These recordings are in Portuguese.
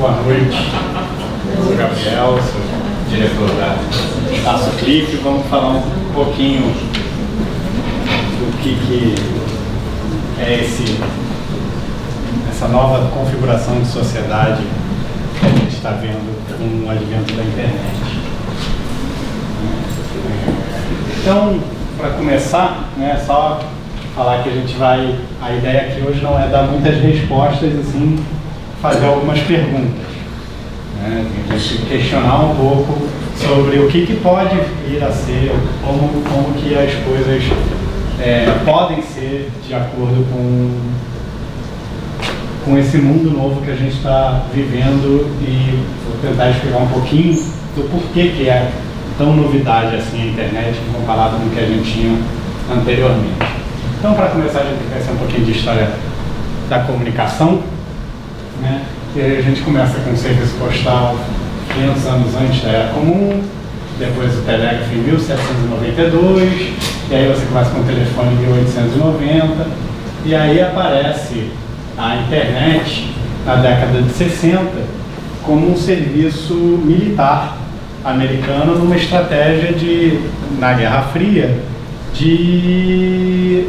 Boa noite, eu sou o Gabriel, sou diretor da Espaço Clique. Vamos falar um pouquinho do que é essa nova configuração de sociedade que a gente está vendo com o advento da internet. Então, para começar, só falar que a ideia aqui hoje não é dar muitas respostas, e sim fazer algumas perguntas. A gente questionar um pouco sobre o que pode vir a ser, como que as coisas podem ser de acordo com esse mundo novo que a gente está vivendo, e vou tentar explicar um pouquinho do porquê que é tão novidade assim a internet comparado com o que a gente tinha anteriormente. Então, para começar, a gente vai conhecer um pouquinho de história da comunicação, E aí a gente começa com o serviço postal 500 anos antes da Era Comum, depois o telégrafo em 1792, e aí você começa com o telefone em 1890, e aí aparece a internet na década de 60 como um serviço militar americano numa estratégia na Guerra Fria, de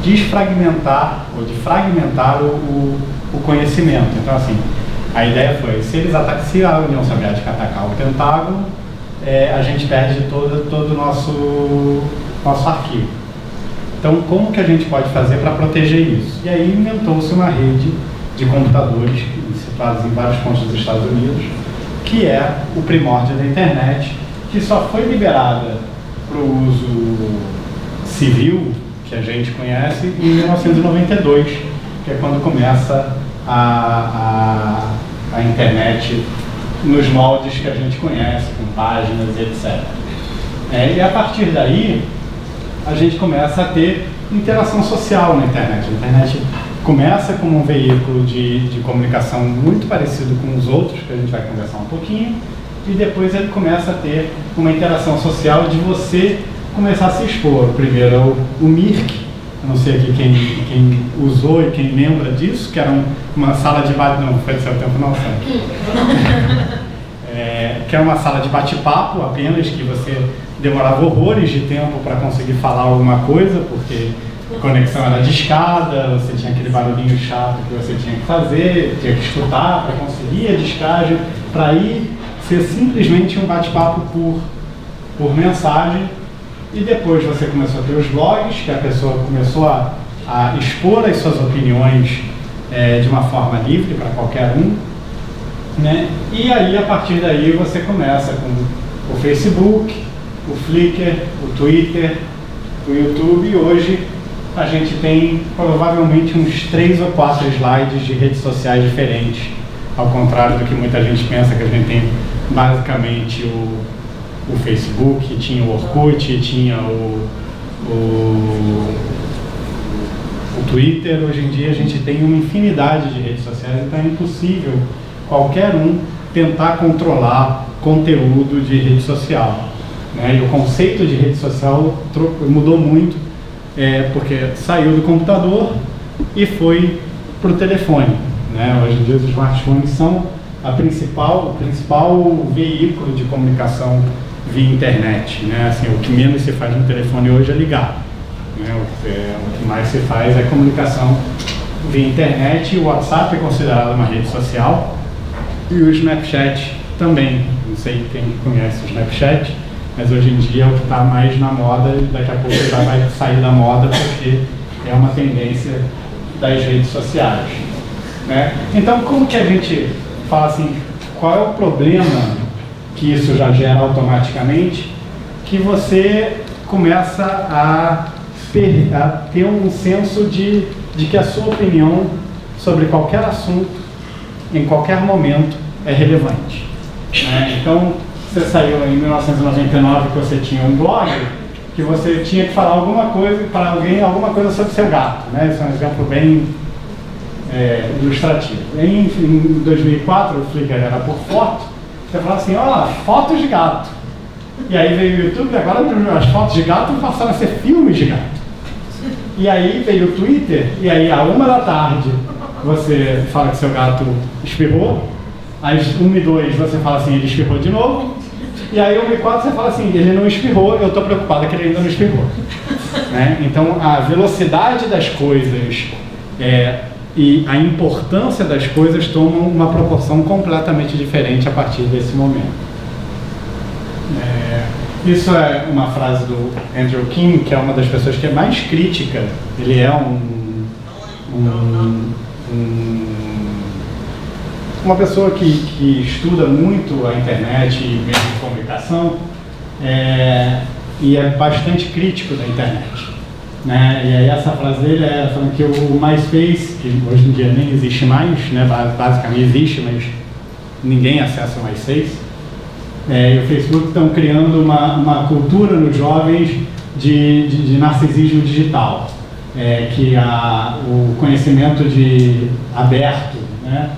desfragmentar ou de fragmentar o conhecimento. Então, assim, a ideia foi, se a União Soviética atacar o Pentágono, a gente perde todo o nosso arquivo. Então, como que a gente pode fazer para proteger isso? E aí inventou-se uma rede de computadores situados em vários pontos dos Estados Unidos, que é o primórdio da internet, que só foi liberada para o uso civil, que a gente conhece, em 1992, que é quando começa a internet nos moldes que a gente conhece, com páginas, etc. E a partir daí, a gente começa a ter interação social na internet. A internet começa como um veículo de comunicação muito parecido com os outros, que a gente vai conversar um pouquinho, e depois ele começa a ter uma interação social de você começar a se expor. Primeiro o Mirk, eu não sei aqui quem usou e quem lembra disso, que era uma sala de bate-papo, não foi do seu tempo não, sabe? Que era uma sala de bate-papo apenas, que você demorava horrores de tempo para conseguir falar alguma coisa, porque a conexão era discada, você tinha aquele barulhinho chato que você tinha que fazer, tinha que escutar para conseguir a discagem, para aí ser simplesmente um bate-papo por mensagem. E depois você começou a ter os blogs, que a pessoa começou a expor as suas opiniões de uma forma livre para qualquer um, E aí, a partir daí, você começa com o Facebook, o Flickr, o Twitter, o YouTube, e hoje a gente tem provavelmente uns 3 ou 4 slides de redes sociais diferentes, ao contrário do que muita gente pensa, que a gente tem basicamente o Facebook, tinha o Orkut, tinha o Twitter. Hoje em dia a gente tem uma infinidade de redes sociais, então é impossível qualquer um tentar controlar conteúdo de rede social. E o conceito de rede social mudou muito, porque saiu do computador e foi para o telefone. Hoje em dia os smartphones são o principal veículo de comunicação via internet. Assim, o que menos se faz no telefone hoje é ligar. O que mais se faz é comunicação via internet. O WhatsApp é considerado uma rede social, e o Snapchat também. Não sei quem conhece o Snapchat, mas hoje em dia é o que está mais na moda, e daqui a pouco já vai sair da moda, porque é uma tendência das redes sociais. Então, como que a gente fala assim, qual é o problema que isso já gera automaticamente, que você começa a ter um senso de que a sua opinião sobre qualquer assunto, em qualquer momento, é relevante. Então, você saiu em 1999 que você tinha um blog, que você tinha que falar alguma coisa para alguém, alguma coisa sobre seu gato. Esse é um exemplo bem ilustrativo. Em 2004, o Flickr era por foto. Você fala assim, fotos de gato. E aí veio o YouTube, e agora as fotos de gato passaram a ser filmes de gato. E aí veio o Twitter, e aí à 1 da tarde, você fala que seu gato espirrou. Às 1 e 2 você fala assim, ele espirrou de novo. E aí 1 e 4 você fala assim, ele não espirrou, eu estou preocupada que ele ainda não espirrou. Né? Então a velocidade das coisas e a importância das coisas tomam uma proporção completamente diferente a partir desse momento. Isso é uma frase do Andrew King, que é uma das pessoas que é mais crítica. Ele é uma pessoa que estuda muito a internet e meios de comunicação e é bastante crítico da internet. Né? E aí essa frase dele é falando que o MySpace, que hoje em dia nem existe mais, né? Basicamente existe, mas ninguém acessa o MySpace, e o Facebook estão criando uma cultura nos jovens de narcisismo digital, que o conhecimento aberto, né?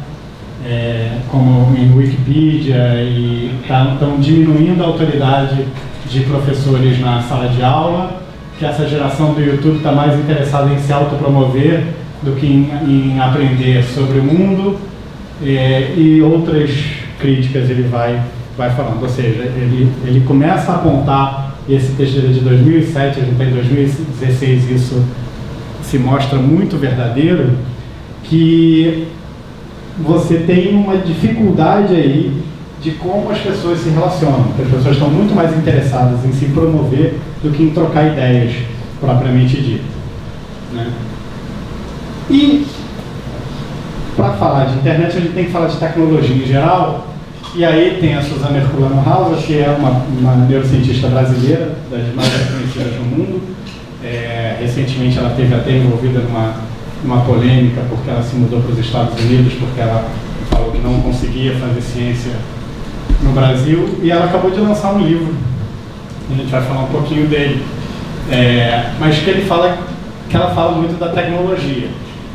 Como em Wikipedia, e estão diminuindo a autoridade de professores na sala de aula, que essa geração do YouTube está mais interessada em se autopromover do que em aprender sobre o mundo, e outras críticas ele vai falando. Ou seja, ele começa a apontar, e esse texto de 2007, a gente está em 2016, isso se mostra muito verdadeiro, que você tem uma dificuldade aí de como as pessoas se relacionam, porque as pessoas estão muito mais interessadas em se promover do que em trocar ideias propriamente dito, né? E para falar de internet a gente tem que falar de tecnologia em geral, e aí tem a Suzana Herculano Hauser, que é uma neurocientista brasileira, das mais reconhecidas no mundo. Recentemente ela esteve até envolvida numa polêmica porque ela se mudou para os Estados Unidos, porque ela falou que não conseguia fazer ciência no Brasil, e ela acabou de lançar um livro, a gente vai falar um pouquinho dele, mas que ela fala muito da tecnologia,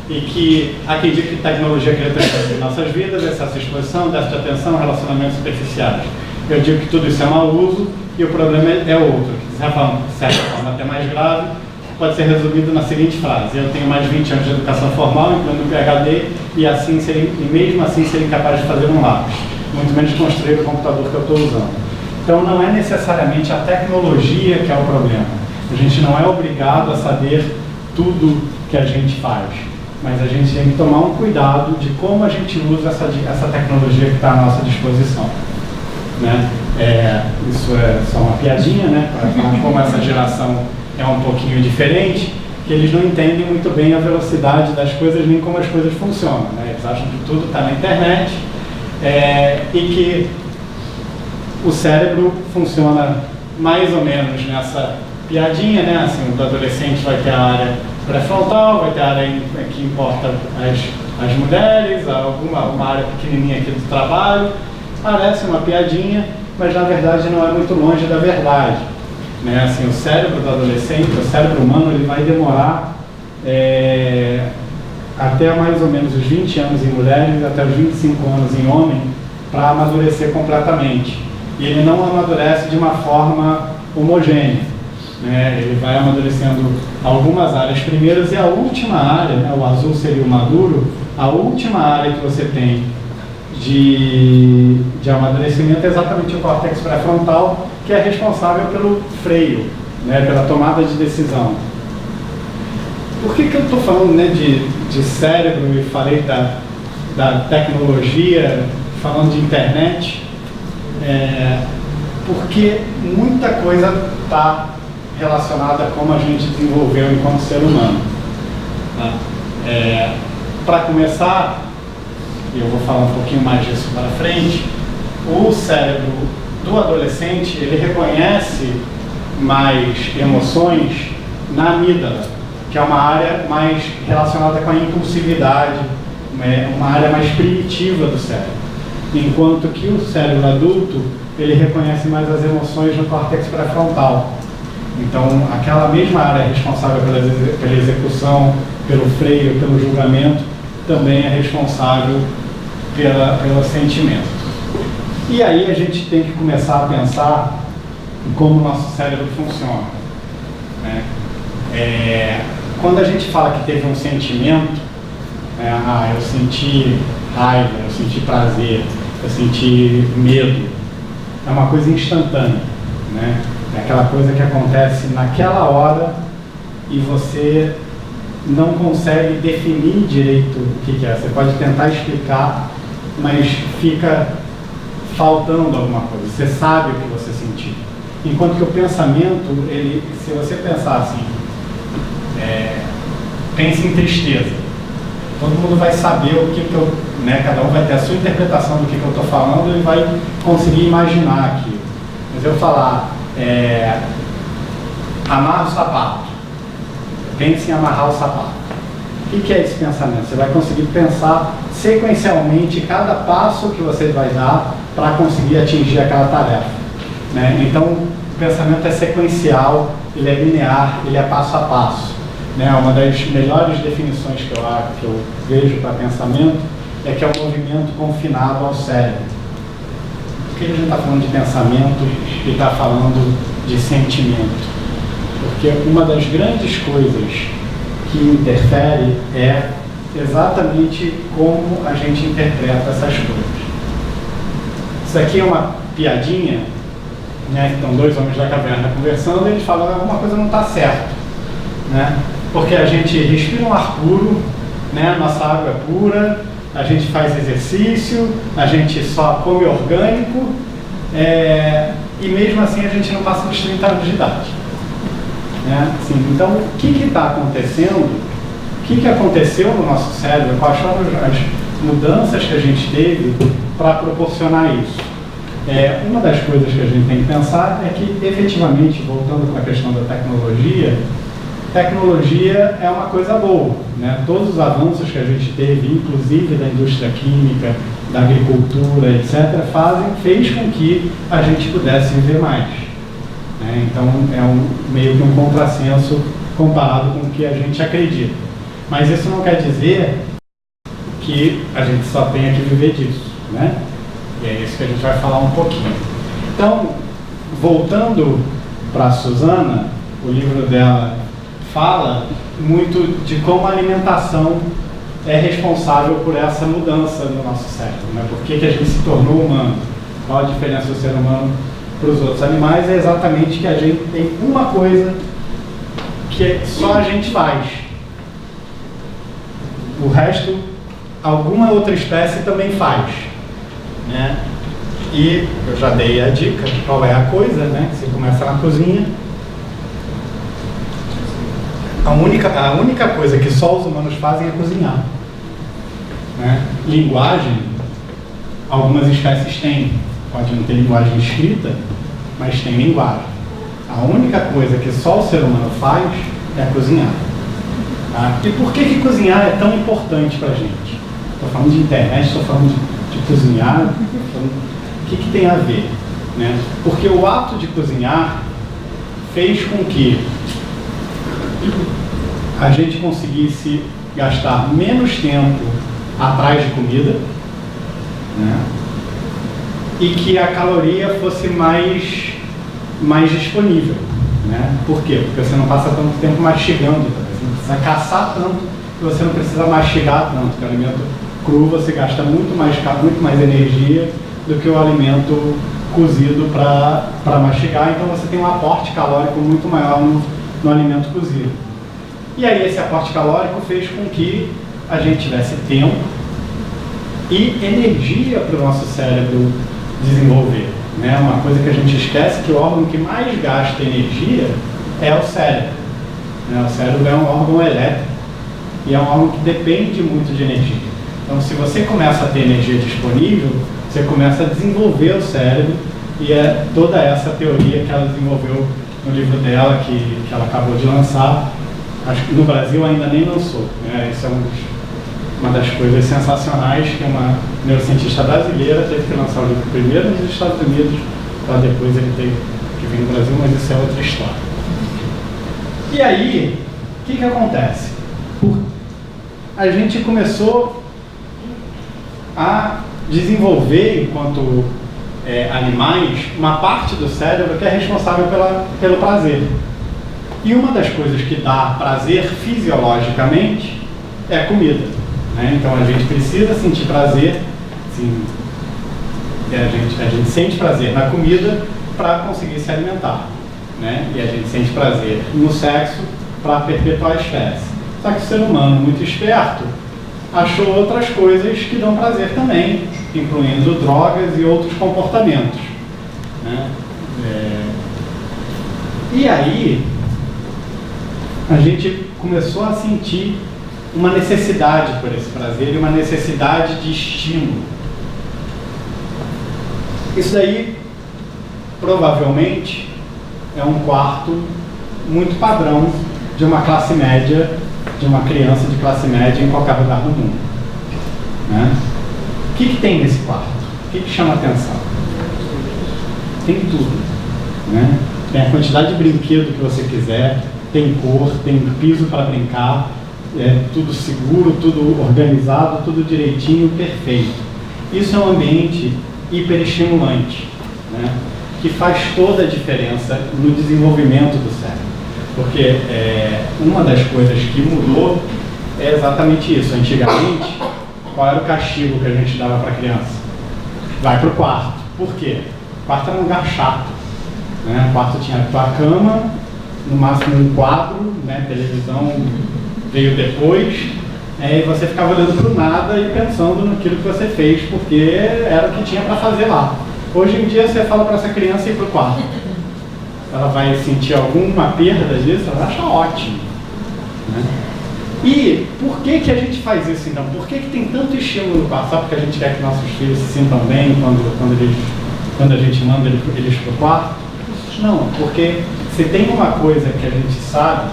e que há quem diga que tecnologia cria transtornos em nossas vidas, excesso de exposição, déficit de atenção, relacionamentos superficiais. Eu digo que tudo isso é mau uso, e o problema é outro, que de certa forma até mais grave, pode ser resumido na seguinte frase: eu tenho mais de 20 anos de educação formal, incluindo um PhD, e mesmo assim ser incapaz de fazer um lápis, muito menos construir o computador que eu estou usando. Então não é necessariamente a tecnologia que é o problema. A gente não é obrigado a saber tudo que a gente faz, mas a gente tem que tomar um cuidado de como a gente usa essa tecnologia que está à nossa disposição. Né? Isso é só uma piadinha, né? Para falar como essa geração é um pouquinho diferente, que eles não entendem muito bem a velocidade das coisas nem como as coisas funcionam. Né? Eles acham que tudo está na internet, e que o cérebro funciona mais ou menos nessa piadinha, né? Assim, o adolescente vai ter a área pré-frontal, vai ter a área que importa as mulheres, uma área pequenininha aqui do trabalho. Parece uma piadinha, mas na verdade não é muito longe da verdade. Né? Assim, o cérebro do adolescente, o cérebro humano, ele vai demorar até mais ou menos os 20 anos em mulheres, até os 25 anos em homem, para amadurecer completamente. E ele não amadurece de uma forma homogênea. Né? Ele vai amadurecendo algumas áreas primeiras, e a última área, né, o azul seria o maduro, a última área que você tem de amadurecimento é exatamente o córtex pré-frontal, que é responsável pelo freio, né, pela tomada de decisão. Por que eu estou falando, né, de cérebro e falei da tecnologia, falando de internet? Porque muita coisa está relacionada a como a gente desenvolveu enquanto ser humano. Tá? Para começar, e eu vou falar um pouquinho mais disso para frente, o cérebro do adolescente, ele reconhece mais emoções na amígdala, que é uma área mais relacionada com a impulsividade, uma área mais primitiva do cérebro. Enquanto que o cérebro adulto, ele reconhece mais as emoções no córtex pré-frontal. Então, aquela mesma área responsável pela execução, pelo freio, pelo julgamento, também é responsável pelo sentimento. E aí a gente tem que começar a pensar em como o nosso cérebro funciona. Né? Quando a gente fala que teve um sentimento, Eu senti raiva, eu senti prazer, eu senti medo. É uma coisa instantânea, né? É aquela coisa que acontece naquela hora e você não consegue definir direito o que é. Você pode tentar explicar, mas fica faltando alguma coisa. Você sabe o que você sentiu. Enquanto que o pensamento, se você pensar assim, pense em tristeza. Todo mundo vai saber o que eu... cada um vai ter a sua interpretação do que eu estou falando e vai conseguir imaginar aquilo. Mas eu falar, amarra o sapato. Pense em amarrar o sapato. O que é esse pensamento? Você vai conseguir pensar sequencialmente cada passo que você vai dar para conseguir atingir aquela tarefa. Né? Então, o pensamento é sequencial, ele é linear, ele é passo a passo. Uma das melhores definições que eu vejo para pensamento é que é um movimento confinado ao cérebro. Por que a gente está falando de pensamento e está falando de sentimento? Porque uma das grandes coisas que interfere é exatamente como a gente interpreta essas coisas. Isso aqui é uma piadinha, Estão dois homens da caverna conversando e eles falam que alguma coisa não está certa, Porque a gente respira um ar puro, Nossa água é pura, a gente faz exercício, a gente só come orgânico, e mesmo assim a gente não passa dos 30 anos de idade. Então, o que está acontecendo? O que aconteceu no nosso cérebro? Quais foram as mudanças que a gente teve para proporcionar isso? Uma das coisas que a gente tem que pensar é que, efetivamente, voltando para a questão da tecnologia é uma coisa boa. Todos os avanços que a gente teve, inclusive da indústria química, da agricultura, etc., fez com que a gente pudesse viver mais. Então, é meio que um contrassenso comparado com o que a gente acredita. Mas isso não quer dizer que a gente só tenha que viver disso, E é isso que a gente vai falar um pouquinho. Então, voltando para a Susana, o livro dela fala muito de como a alimentação é responsável por essa mudança no nosso cérebro, Por que a gente se tornou humano? Qual a diferença do ser humano para os outros animais? É exatamente que a gente tem uma coisa que só a gente faz. O resto, alguma outra espécie também faz. E eu já dei a dica de qual é a coisa, Você começa na cozinha. A única coisa que só os humanos fazem é cozinhar. Linguagem, algumas espécies têm. Pode não ter linguagem escrita, mas tem linguagem. A única coisa que só o ser humano faz é cozinhar. E por que cozinhar é tão importante para a gente? Estou falando de internet, estou falando de cozinhar, o que tem a ver? Porque o ato de cozinhar fez com que a gente conseguisse gastar menos tempo atrás de comida, e que a caloria fosse mais disponível. Por quê? Porque você não passa tanto tempo mastigando, você não precisa caçar tanto, e você não precisa mastigar tanto, porque o alimento cru você gasta muito mais energia do que o alimento cozido para mastigar, então você tem um aporte calórico muito maior no alimento cozido. E aí esse aporte calórico fez com que a gente tivesse tempo e energia para o nosso cérebro desenvolver. Uma coisa que a gente esquece, que o órgão que mais gasta energia é o cérebro. O cérebro é um órgão elétrico e é um órgão que depende muito de energia. Então, se você começa a ter energia disponível, você começa a desenvolver o cérebro, e é toda essa teoria que ela desenvolveu no livro dela, que ela acabou de lançar. Acho que no Brasil ainda nem lançou. Isso é uma das coisas sensacionais, que uma neurocientista brasileira teve que lançar o livro primeiro nos Estados Unidos, para depois ele ter que vir no Brasil, mas isso é outra história. E aí, o que acontece? A gente começou a desenvolver, enquanto animais, uma parte do cérebro que é responsável pelo prazer. E uma das coisas que dá prazer fisiologicamente é a comida. né? Então a gente precisa sentir prazer, assim, a gente sente prazer na comida para conseguir se alimentar, né? E a gente sente prazer no sexo para perpetuar a espécie. Só que o ser humano, muito esperto, achou outras coisas que dão prazer também, incluindo drogas e outros comportamentos, né? E aí a gente começou a sentir uma necessidade por esse prazer e uma necessidade de estímulo. Isso daí provavelmente é um quarto muito padrão de uma classe média, de uma criança de classe média em qualquer lugar do mundo, né? O que tem nesse quarto? O que chama atenção? Tem tudo, né? Tem a quantidade de brinquedo que você quiser, tem cor, tem piso para brincar, tudo seguro, tudo organizado, tudo direitinho, perfeito. Isso é um ambiente hiperestimulante, né? Que faz toda a diferença no desenvolvimento do cérebro. Porque uma das coisas que mudou é exatamente isso. Antigamente, qual era o castigo que a gente dava para a criança? Vai para o quarto. Por quê? O quarto era um lugar chato, né? O quarto tinha a tua cama, no máximo um quadro, né? Televisão veio depois, e você ficava olhando para o nada e pensando naquilo que você fez, porque era o que tinha para fazer lá. Hoje em dia você fala para essa criança ir para o quarto. Ela vai sentir alguma perda disso, ela vai achar ótimo, né? E por que a gente faz isso então? Por que tem tanto estímulo no quarto? Só porque a gente quer que nossos filhos se sintam bem quando a gente manda eles para o quarto? Não, porque se tem uma coisa que a gente sabe,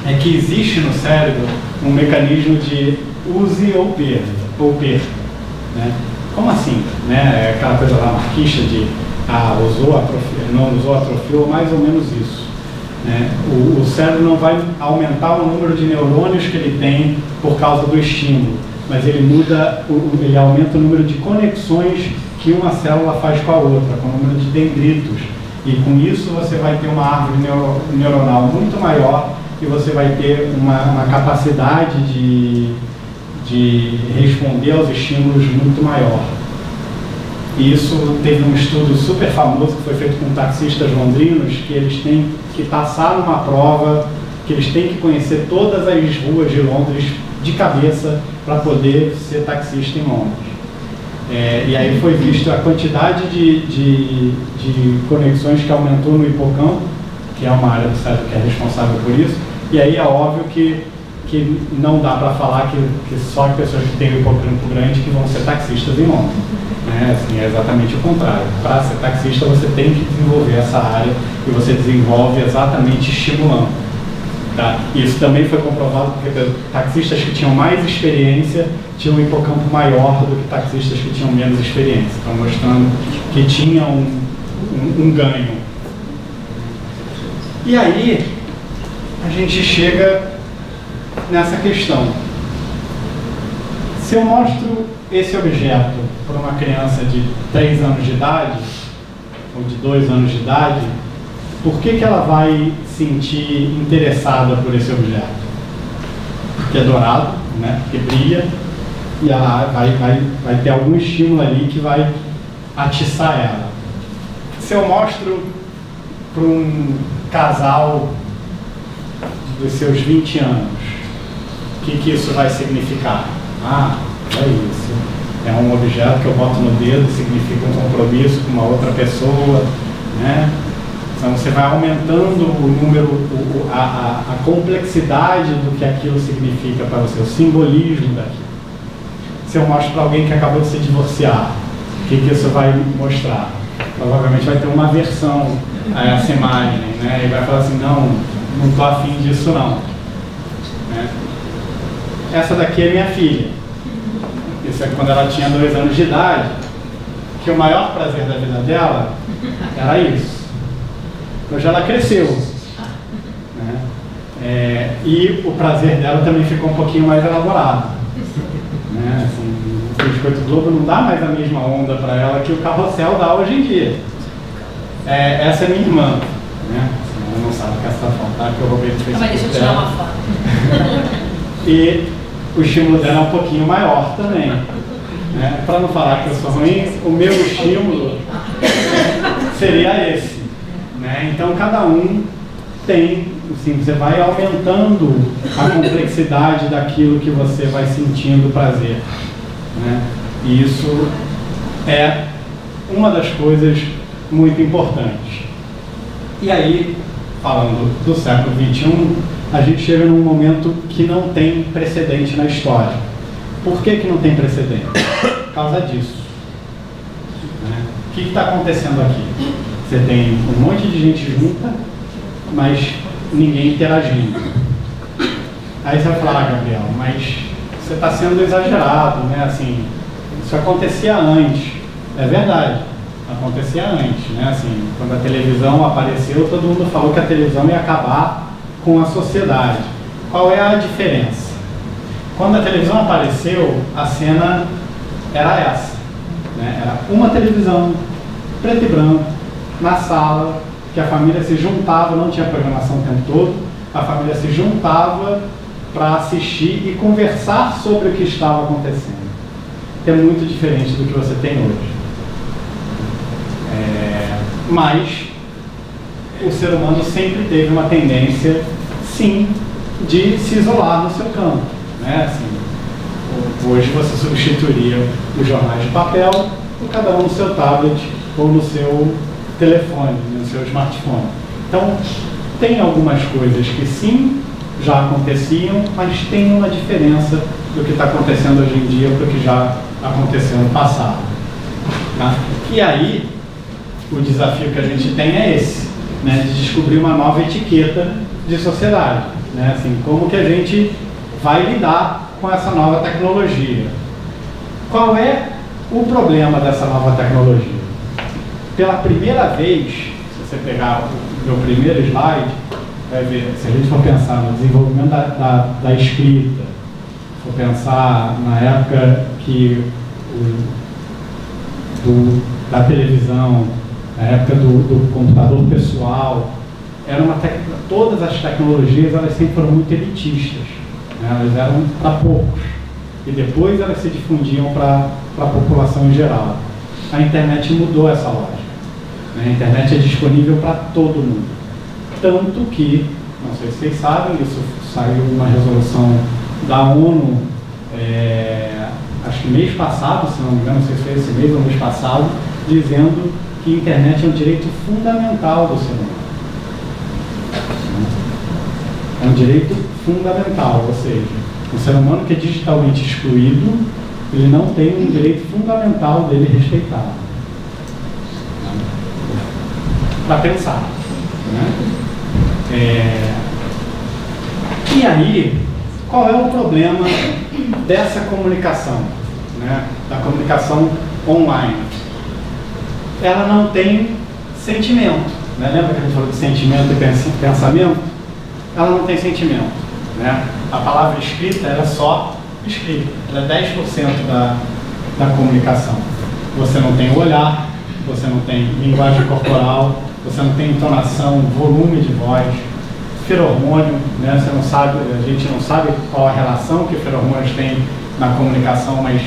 é que existe no cérebro um mecanismo de use ou perda, né? Como assim? Né? Aquela coisa lá marquista de usou, atrofiou, não usou, atrofiou, mais ou menos isso, né? O cérebro não vai aumentar o número de neurônios que ele tem por causa do estímulo, mas ele aumenta o número de conexões que uma célula faz com a outra, com o número de dendritos. E com isso você vai ter uma árvore neuronal muito maior e você vai ter uma capacidade de responder aos estímulos muito maior. E isso teve um estudo super famoso que foi feito com taxistas londrinos, que eles têm que passar numa prova, que eles têm que conhecer todas as ruas de Londres de cabeça para poder ser taxista em Londres. E aí foi visto a quantidade de conexões que aumentou no hipocampo, que é uma área do cérebro que é responsável por isso, e aí é óbvio que não dá para falar que só pessoas que têm o hipocampo grande que vão ser taxistas em Londres, né? Assim, é exatamente o contrário. Para ser taxista você tem que desenvolver essa área e você desenvolve exatamente estimulando. Tá? Isso também foi comprovado porque taxistas que tinham mais experiência tinham um hipocampo maior do que taxistas que tinham menos experiência. Então, mostrando que tinha um ganho. E aí, a gente chega nessa questão. Se eu mostro esse objeto para uma criança de 3 anos de idade, ou de 2 anos de idade, por que ela vai sentir interessada por esse objeto? Porque é dourado, né? Porque brilha, e ela vai ter algum estímulo ali que vai atiçar ela. Se eu mostro para um casal dos seus 20 anos, o que isso vai significar? É isso. É um objeto que eu boto no dedo, significa um compromisso com uma outra pessoa, né? Então você vai aumentando o número, a complexidade do que aquilo significa para você, o simbolismo daquilo. Se eu mostro para alguém que acabou de se divorciar, o que isso vai mostrar? Provavelmente vai ter uma aversão a essa imagem, né? E vai falar assim, não estou afim disso não. Né? Essa daqui é minha filha. Isso é quando ela tinha 2 anos de idade, que o maior prazer da vida dela era isso. Hoje ela cresceu, né? E o prazer dela também ficou um pouquinho mais elaborado, né? Assim, o Biscoito Globo não dá mais a mesma onda para ela que o Carrossel dá hoje em dia. Essa é minha irmã, né? Ela não sabe que essa foto, tá? Que eu roubei do Facebook. Mas deixa eu tirar uma foto. E o estímulo dela é um pouquinho maior também. Né? Para não falar que eu sou ruim, o meu estímulo seria esse. Né? Então, cada um tem, assim, você vai aumentando a complexidade daquilo que você vai sentindo prazer. Né? E isso é uma das coisas muito importantes. E aí, falando do século XXI, a gente chega num momento que não tem precedente na história. Por que não tem precedente? Por causa disso. Né? O que está acontecendo aqui? Você tem um monte de gente junta, mas ninguém interagindo. Aí você vai falar, Gabriel, mas você está sendo exagerado, né? Assim, isso acontecia antes. É verdade, acontecia antes, né? Assim, quando a televisão apareceu, todo mundo falou que a televisão ia acabar com a sociedade. Qual é a diferença? Quando a televisão apareceu, a cena era essa, né? Era uma televisão, preto e branco, na sala, que a família se juntava, não tinha programação o tempo todo, a família se juntava para assistir e conversar sobre o que estava acontecendo. É muito diferente do que você tem hoje. Mas o ser humano sempre teve uma tendência, sim, de se isolar no seu campo. Né? Assim, hoje você substituiria os jornais de papel por cada um no seu tablet ou no seu telefone, no seu smartphone. Então, tem algumas coisas que sim, já aconteciam, mas tem uma diferença do que está acontecendo hoje em dia para o que já aconteceu no passado. Tá? E aí, o desafio que a gente tem é esse, né, de descobrir uma nova etiqueta de sociedade. Né? Assim, como que a gente vai lidar com essa nova tecnologia. Qual é o problema dessa nova tecnologia? Pela primeira vez, se você pegar o meu primeiro slide, vai ver, se a gente for pensar no desenvolvimento da escrita, for pensar na época que da televisão, na época do computador pessoal, todas as tecnologias elas sempre foram muito elitistas, né? Elas eram para poucos, e depois elas se difundiam para a população em geral. A internet mudou essa lógica. A internet é disponível para todo mundo. Tanto que, não sei se vocês sabem, isso saiu uma resolução da ONU, acho que mês passado, se não me engano, não sei se foi esse mês ou mês passado, dizendo que a internet é um direito fundamental do ser humano. É um direito fundamental, ou seja, o ser humano que é digitalmente excluído, ele não tem um direito fundamental dele respeitado. Para pensar. Né? E aí, qual é o problema dessa comunicação, né? Da comunicação online? Ela não tem sentimento. Né? Lembra que a gente falou de sentimento e pensamento? Ela não tem sentimento. Né? A palavra escrita ela é só escrita. Ela é 10% da comunicação. Você não tem o olhar, você não tem linguagem corporal, você não tem entonação, volume de voz, feromônio, né? Você não sabe, a gente não sabe qual a relação que feromônios têm na comunicação, mas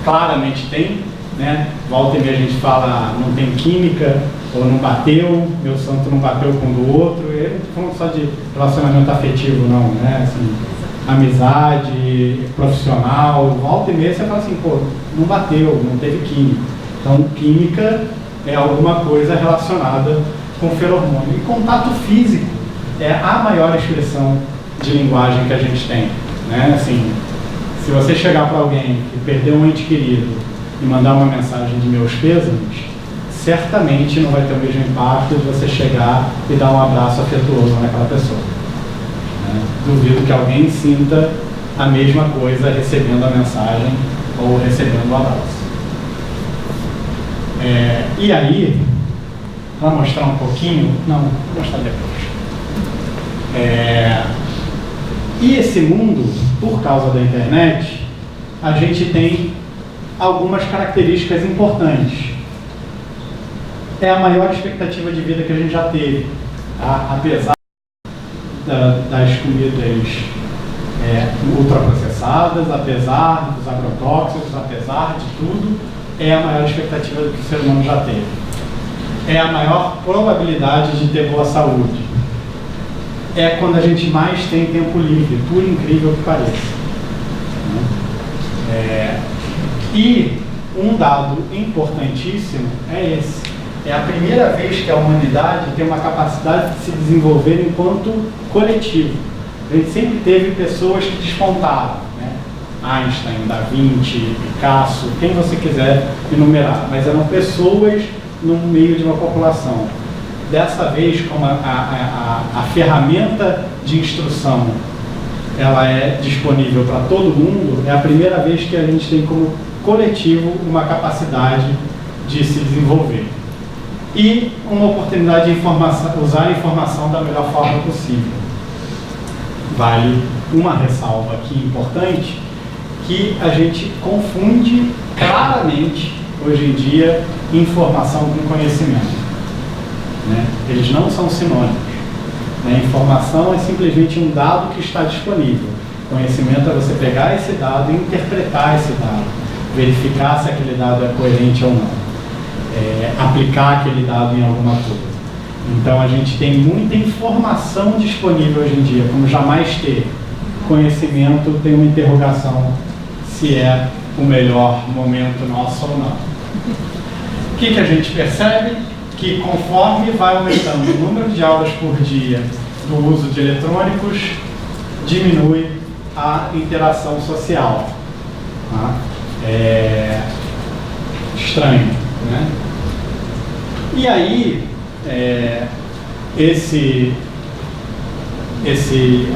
claramente tem, né? Volta e meia a gente fala, não tem química, ou não bateu, meu santo não bateu com o do outro. Eu não estou falando só de relacionamento afetivo, não, né? Assim, amizade, profissional, volta e meia você fala assim, pô, não bateu, não teve química. Então, química é alguma coisa relacionada com feromônio. E contato físico é a maior expressão de linguagem que a gente tem. Né? Assim, se você chegar para alguém que perdeu um ente querido e mandar uma mensagem de meus pêsames, certamente não vai ter o mesmo impacto de você chegar e dar um abraço afetuoso naquela pessoa. Né? Duvido que alguém sinta a mesma coisa recebendo a mensagem ou recebendo o abraço. E aí, para mostrar um pouquinho, não, vou mostrar depois. E esse mundo, por causa da internet, a gente tem algumas características importantes. É a maior expectativa de vida que a gente já teve, tá? Apesar das comidas ultraprocessadas, apesar dos agrotóxicos, apesar de tudo, é a maior expectativa que o ser humano já teve. É a maior probabilidade de ter boa saúde. É quando a gente mais tem tempo livre, por incrível que pareça. E um dado importantíssimo é esse. É a primeira vez que a humanidade tem uma capacidade de se desenvolver enquanto coletivo. A gente sempre teve pessoas que despontaram, né? Einstein, Da Vinci, Picasso, quem você quiser enumerar, mas eram pessoas no meio de uma população. Dessa vez, como a ferramenta de instrução ela é disponível para todo mundo, é a primeira vez que a gente tem como coletivo uma capacidade de se desenvolver. E uma oportunidade de usar a informação da melhor forma possível. Vale uma ressalva aqui importante, que a gente confunde claramente, hoje em dia, informação com conhecimento. Né? Eles não são sinônimos. Né? Informação é simplesmente um dado que está disponível. Conhecimento é você pegar esse dado e interpretar esse dado, verificar se aquele dado é coerente ou não, aplicar aquele dado em alguma coisa. Então a gente tem muita informação disponível hoje em dia, como jamais teve. Conhecimento tem uma interrogação se é o melhor momento nosso ou não. O que a gente percebe? Que conforme vai aumentando o número de aulas por dia do uso de eletrônicos, diminui a interação social. Tá? Estranho, né? E aí, esse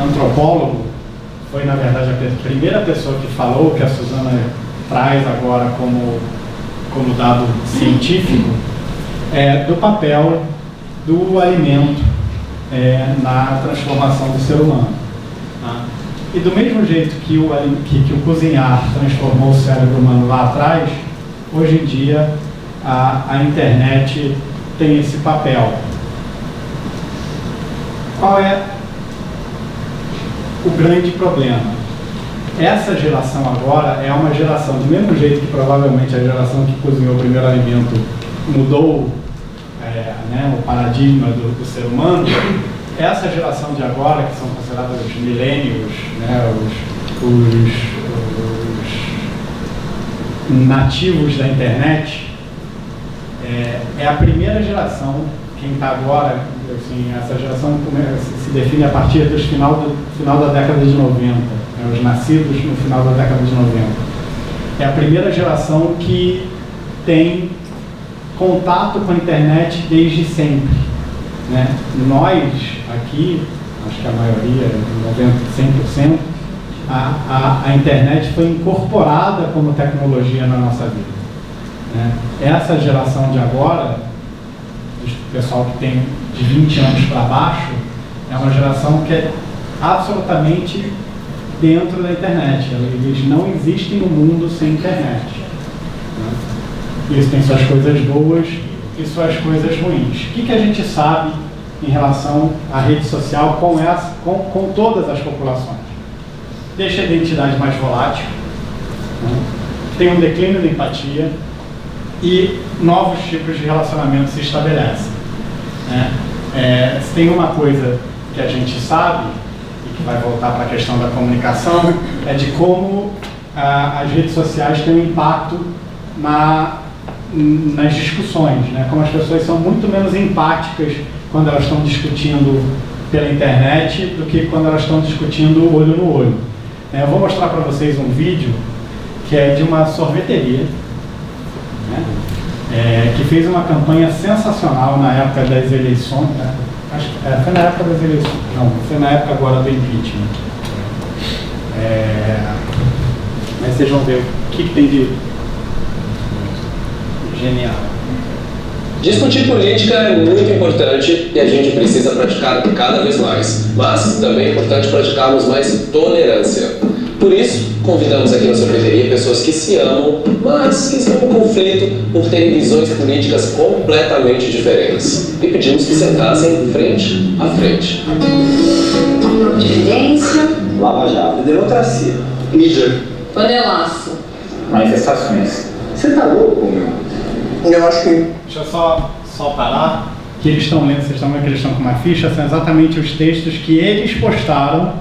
antropólogo foi, na verdade, a primeira pessoa que falou, que a Suzana traz agora como dado científico, do papel do alimento na transformação do ser humano. Tá? E do mesmo jeito que o cozinhar transformou o cérebro humano lá atrás, hoje em dia a internet tem esse papel. Qual é o grande problema? Essa geração agora é uma geração, do mesmo jeito que provavelmente a geração que cozinhou o primeiro alimento mudou o paradigma do ser humano, essa geração de agora, que são considerados os milênios, né, os nativos da internet, é a primeira geração. Quem está agora, assim, essa geração se define a partir do final da década de 90, né, os nascidos no final da década de 90. É a primeira geração que tem contato com a internet desde sempre. Né? Nós, aqui, acho que a maioria, 90%, 100%, a internet foi incorporada como tecnologia na nossa vida. Né? Essa geração de agora, o pessoal que tem de 20 anos para baixo, é uma geração que é absolutamente dentro da internet. Eles não existem no mundo sem internet. Né? Isso tem suas coisas boas e suas coisas ruins. O que a gente sabe em relação à rede social com todas as populações? Deixa a identidade mais volátil, né? Tem um declínio da empatia e novos tipos de relacionamento se estabelecem. Né? Se tem uma coisa que a gente sabe, e que vai voltar para a questão da comunicação, é de como as redes sociais têm um impacto nas discussões, né? Como as pessoas são muito menos empáticas quando elas estão discutindo pela internet do que quando elas estão discutindo olho no olho. Eu vou mostrar para vocês um vídeo que é de uma sorveteria, né? Que fez uma campanha sensacional na época das eleições, né? Acho que foi na época das eleições, não, foi na época agora do impeachment. Mas vocês vão ver o que tem de genial. Discutir política é muito importante e a gente precisa praticar cada vez mais. Mas também é importante praticarmos mais tolerância. Por isso, convidamos aqui na sorveteria pessoas que se amam, mas que estão em conflito por terem visões políticas completamente diferentes. E pedimos que sentassem frente a frente. Uma evidência. Lava Jato. Democracia. Mídia. Panelaço. Manifestações. Você tá louco, meu? Eu acho que... Deixa eu só parar. Que eles estão lendo, vocês estão vendo que eles estão com uma ficha, são exatamente os textos que eles postaram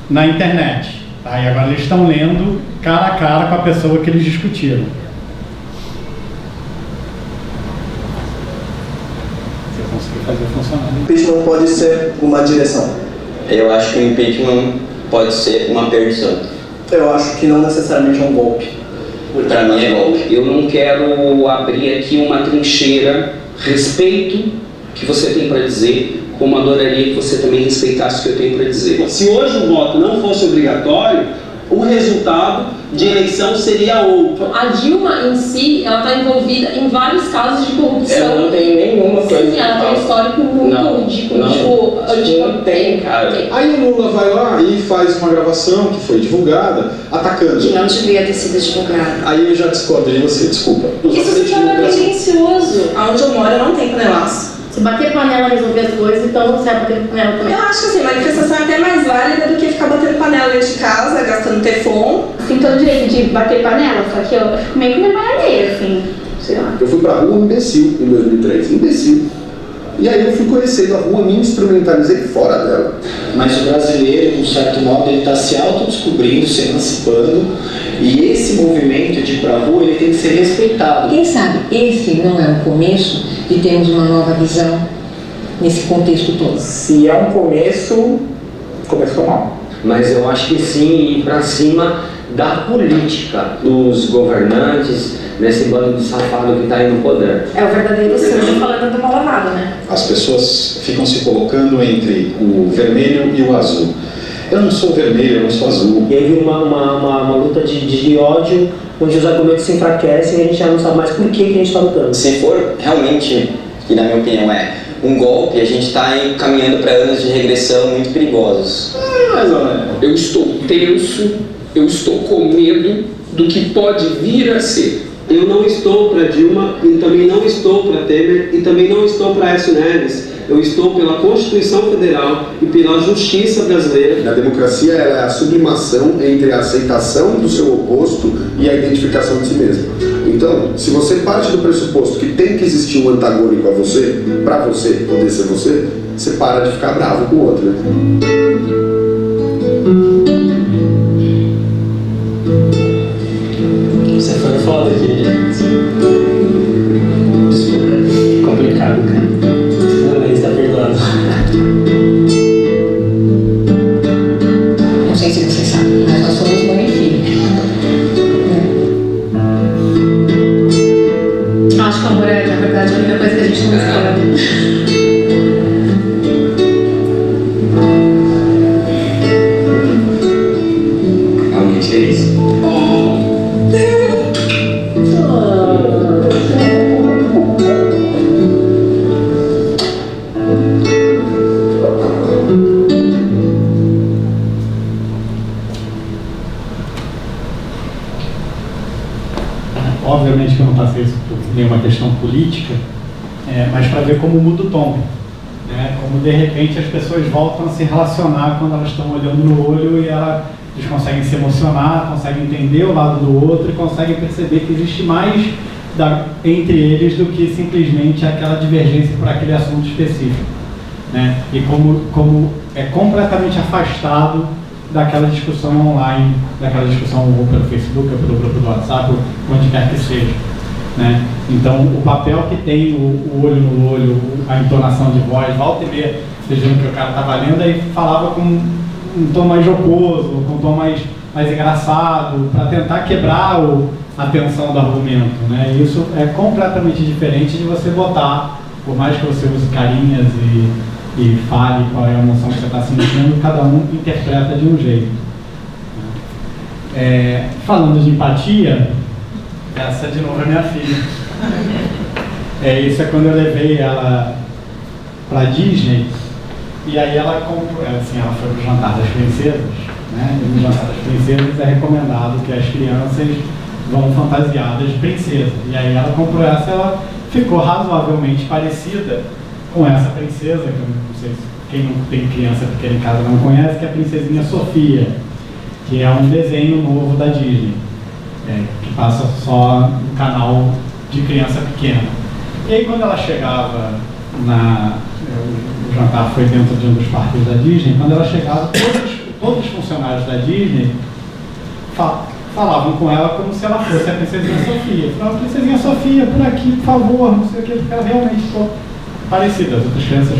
na internet. Tá? E agora eles estão lendo cara a cara com a pessoa que eles discutiram. Se eu conseguir fazer funcionar. Impeachment pode ser uma direção. Eu acho que o impeachment pode ser uma perdição. Eu acho que não necessariamente é um golpe. Para mim é golpe. Eu não quero abrir aqui uma trincheira. Respeito o que você tem para dizer, como adoraria que você também respeitasse o que eu tenho para dizer. Se hoje o voto não fosse obrigatório, o resultado de eleição seria outro. A Dilma em si, ela está envolvida em vários casos de corrupção. Eu não tenho nenhuma coisa. Sim, ela tem um histórico muito ridículo. Não tem, cara. Aí o Lula vai lá e faz uma gravação que foi divulgada, atacando. Que não devia ter sido divulgada. Aí eu já discordo de você, desculpa. Isso se torna tendencioso. Onde eu moro, eu não tenho panelaço. Se bater panela resolver as coisas, então você vai bater panela também. Eu acho que assim, manifestação é até mais válida do que ficar batendo panela dentro de casa, gastando Teflon. Tem todo direito de bater panela, só que eu fico meio que na maneira, assim, sei lá. Eu fui pra rua imbecil em 2003, imbecil. E aí eu fui conhecendo a rua, me instrumentalizei fora dela. Mas o brasileiro, de um certo modo, ele está se autodescobrindo, se emancipando, e esse movimento de ir para a rua, ele tem que ser respeitado. Quem sabe esse não é o começo de termos uma nova visão nesse contexto todo? Se é um começo, começou mal. Mas eu acho que sim, ir para cima da política, dos governantes, desse bando de safado que está aí no poder. É o verdadeiro sujo falando do mal lavado, né? As pessoas ficam se colocando entre o vermelho e o azul. Eu não sou vermelho, eu não sou azul. E aí vira uma luta de ódio, onde os argumentos se enfraquecem e a gente já não sabe mais por que a gente está lutando. Se for realmente, que na minha opinião é um golpe, a gente está caminhando para anos de regressão muito perigosos. Mais ou menos. Eu estou tenso, eu estou com medo do que pode vir a ser. Eu não estou para Dilma e também não estou para Temer e também não estou para Aécio Neves. Eu estou pela Constituição Federal e pela Justiça Brasileira. A democracia é a sublimação entre a aceitação do seu oposto e a identificação de si mesmo. Então, se você parte do pressuposto que tem que existir um antagônico a você, para você poder ser você, você para de ficar bravo com o outro, né? Você foi foda aqui, gente. Desculpa, complicado, cara. Toda vez tá perdoado. Não sei se você sabe, mas nós somos mãe e filho. Acho que o amor é, na verdade, a única coisa que a gente não escolhe. Realmente é isso. Obviamente que eu não passei isso por nenhuma questão política, mas para ver como muda o tom, né? Como de repente as pessoas voltam a se relacionar quando elas estão olhando no olho e eles conseguem se emocionar, conseguem entender o lado do outro e conseguem perceber que existe mais entre eles do que simplesmente aquela divergência por aquele assunto específico, né? E como é completamente afastado daquela discussão online, daquela discussão ou pelo Facebook, ou pelo grupo do WhatsApp, ou onde quer que seja, né? Então, o papel que tem o olho no olho, a entonação de voz, volta e meia, vocês viram que o cara estava lendo e falava com um tom mais jocoso, com um tom mais engraçado, para tentar quebrar a tensão do argumento, né? E isso é completamente diferente de você botar, por mais que você use carinhas e fale qual é a emoção que você está sentindo, cada um interpreta de um jeito. Falando de empatia, essa de novo é minha filha. Isso é quando eu levei ela para Disney, e aí ela comprou, assim, ela foi para o Jantar das Princesas, né? E no Jantar das Princesas é recomendado que as crianças vão fantasiadas de princesa. E aí ela comprou essa, ela ficou razoavelmente parecida com essa princesa, que eu não sei se quem não tem criança pequena em casa não conhece, que é a Princesinha Sofia, que é um desenho novo da Disney, que passa só no canal de criança pequena. E aí quando ela chegava o jantar foi dentro de um dos parques da Disney, quando ela chegava, todos os funcionários da Disney falavam com ela como se ela fosse a Princesinha Sofia. Falavam, Princesinha Sofia, por aqui, por favor, não sei o que, porque ela realmente ficou parecida. As outras crianças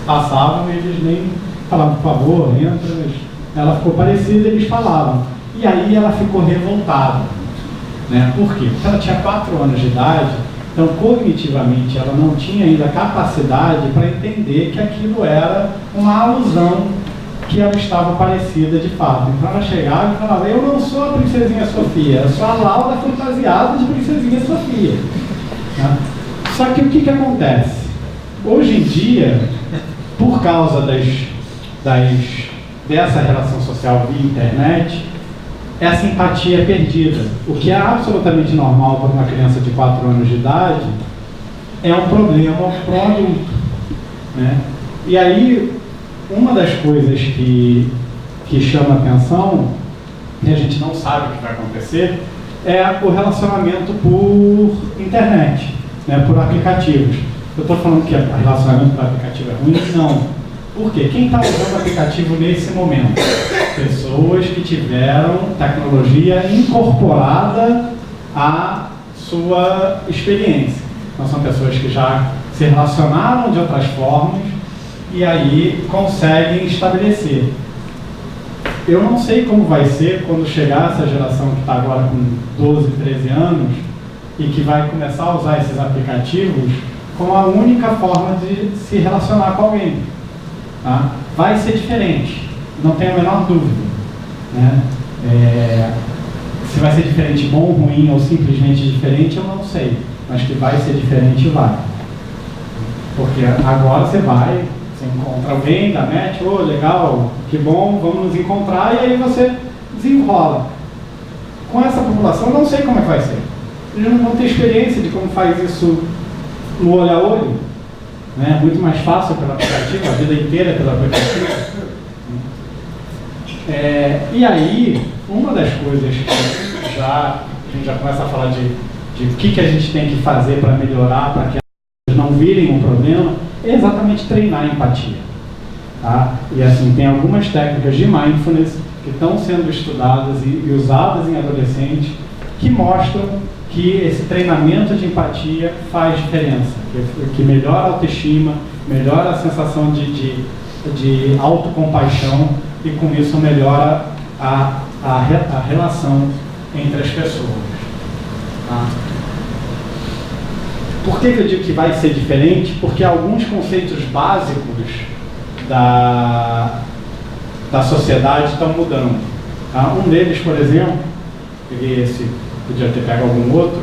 passavam e eles nem falavam, por favor, entra. Ela ficou parecida e eles falavam. E aí ela ficou revoltada. Né? Por quê? Porque ela tinha 4 anos de idade, então cognitivamente ela não tinha ainda capacidade para entender que aquilo era uma alusão, que ela estava parecida de fato. Então ela chegava e falava, eu não sou a Princesinha Sofia, eu sou a Laura fantasiada de Princesinha Sofia. Né? Só que o que acontece? Hoje em dia, por causa dessa relação social via internet, essa empatia é perdida. O que é absolutamente normal para uma criança de 4 anos de idade é um problema para um adulto. Né? E aí, uma das coisas que chama atenção, e a gente não sabe o que vai acontecer, é o relacionamento por internet, né, por aplicativos. Eu estou falando que o relacionamento por aplicativo é ruim? Não. Por quê? Quem está usando o aplicativo nesse momento? Pessoas que tiveram tecnologia incorporada à sua experiência. Então são pessoas que já se relacionaram de outras formas e aí conseguem estabelecer. Eu não sei como vai ser quando chegar essa geração que está agora com 12, 13 anos e que vai começar a usar esses aplicativos como a única forma de se relacionar com alguém. Tá? Vai ser diferente, não tenho a menor dúvida. Né? Se vai ser diferente bom, ruim ou simplesmente diferente, eu não sei. Mas que vai ser diferente, vai. Porque agora você encontra alguém da net, legal, que bom, vamos nos encontrar, e aí você desenrola. Com essa população, eu não sei como é que vai ser. Eles não vão ter experiência de como faz isso no olho a olho. Né? Muito mais fácil pelo aplicativo, a vida inteira pelo aplicativo. E aí, uma das coisas que a gente já começa a falar de o que a gente tem que fazer para melhorar, para que elas não virem um problema, é exatamente treinar a empatia. Tá? E assim, tem algumas técnicas de mindfulness que estão sendo estudadas e usadas em adolescentes que mostram que esse treinamento de empatia faz diferença, que melhora a autoestima, melhora a sensação de autocompaixão e com isso melhora a relação entre as pessoas. Tá? Por que eu digo que vai ser diferente? Porque alguns conceitos básicos da sociedade estão mudando. Tá? Um deles, por exemplo, peguei esse, podia ter pego algum outro,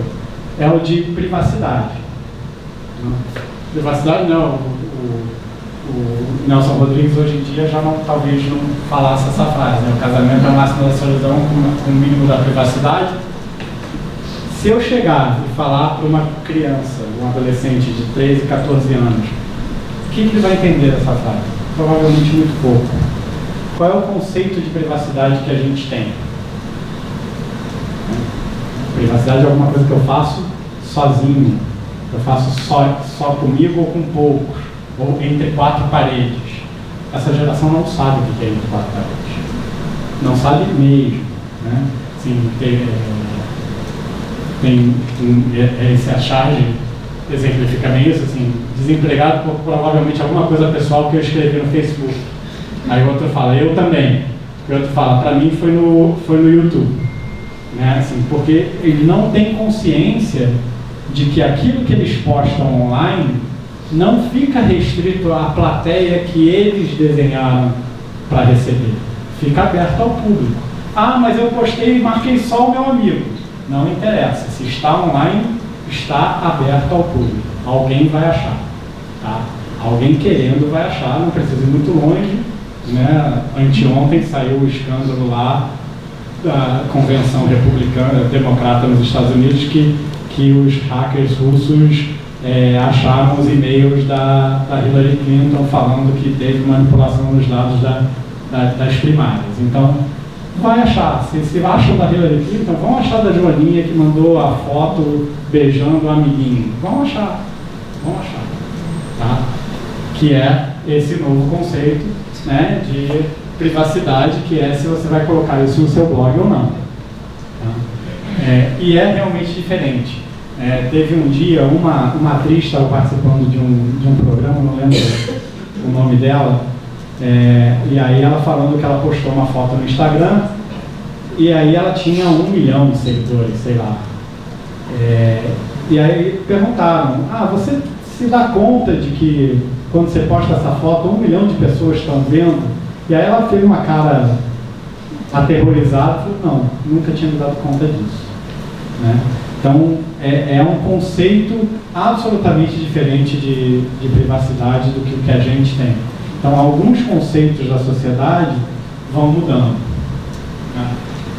é o de privacidade. Privacidade não, o Nelson Rodrigues hoje em dia já talvez não falasse essa frase, né? O casamento é o máximo da solidão com o mínimo da privacidade. Se eu chegar e falar para uma criança, um adolescente de 13, 14 anos, o que ele vai entender dessa frase? Provavelmente muito pouco. Qual é o conceito de privacidade que a gente tem? Privacidade é alguma coisa que eu faço sozinho, eu faço só comigo ou com poucos, ou entre 4 paredes. Essa geração não sabe o que é entre 4 paredes. Não sabe mesmo. Né? Assim, essa charge exemplifica bem isso, assim, desempregado por provavelmente alguma coisa pessoal que eu escrevi no Facebook. Aí o outro fala, eu também. E o outro fala, para mim foi no YouTube. Né? Assim, porque ele não tem consciência de que aquilo que eles postam online não fica restrito à plateia que eles desenharam para receber. Fica aberto ao público. Ah, mas eu postei e marquei só o meu amigo. Não interessa. Se está online, está aberto ao público. Alguém vai achar. Tá? Alguém querendo vai achar, não precisa ir muito longe. Né? Anteontem saiu o escândalo lá da convenção republicana, democrata nos Estados Unidos, que os hackers russos acharam os e-mails da Hillary Clinton falando que teve manipulação nos dados das primárias. Então, vai achar. Se acham da Hillary Clinton, vão achar da Joaninha que mandou a foto beijando o amiguinho. Vão achar. Tá? Que é esse novo conceito, né, de privacidade, que é se você vai colocar isso no seu blog ou não. Tá? E é realmente diferente. Teve um dia, uma atriz estava participando de um programa, não lembro o nome dela, e aí ela falando que ela postou uma foto no Instagram, e aí ela tinha 1 milhão de seguidores, sei lá. E aí perguntaram, você se dá conta de que quando você posta essa foto, 1 milhão de pessoas estão vendo? E aí ela fez uma cara aterrorizada e falou, não, nunca tinha me dado conta disso. Né? Então, é um conceito absolutamente diferente de privacidade do que o que a gente tem. Então, alguns conceitos da sociedade vão mudando. Né?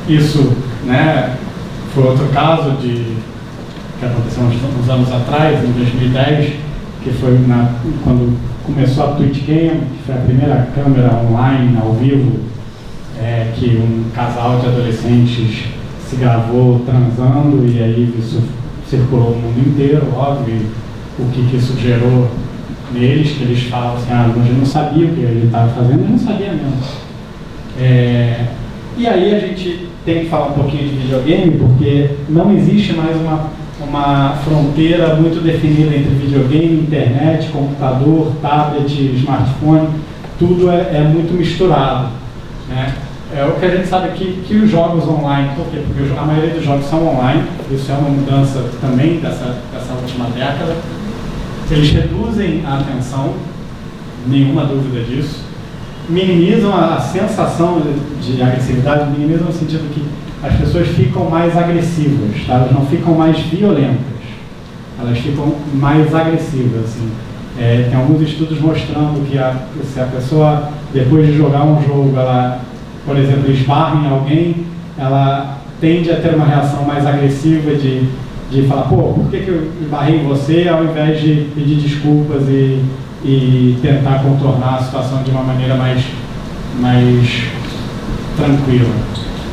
Isso, né, foi outro caso que aconteceu uns anos atrás, em 2010, que foi quando começou a Twitch Game, que foi a primeira câmera online, ao vivo, que um casal de adolescentes se gravou transando, e aí isso circulou o mundo inteiro, óbvio, o que isso gerou neles, que eles falam assim, a gente não sabia o que ele estava fazendo, ele não sabia mesmo. E aí a gente tem que falar um pouquinho de videogame, porque não existe mais uma fronteira muito definida entre videogame, internet, computador, tablet, smartphone, tudo é muito misturado. Né? O que a gente sabe que os jogos online, por quê? Porque a maioria dos jogos são online, isso é uma mudança também dessa última década. Eles reduzem a atenção, nenhuma dúvida disso, minimizam a sensação de agressividade, minimizam no sentido que as pessoas ficam mais agressivas, tá? Elas não ficam mais violentas, elas ficam mais agressivas. Assim. Tem alguns estudos mostrando que se a pessoa, depois de jogar um jogo, ela, por exemplo, esbarra em alguém, ela tende a ter uma reação mais agressiva de falar, por que eu esbarrei em você, ao invés de pedir desculpas e tentar contornar a situação de uma maneira mais tranquila.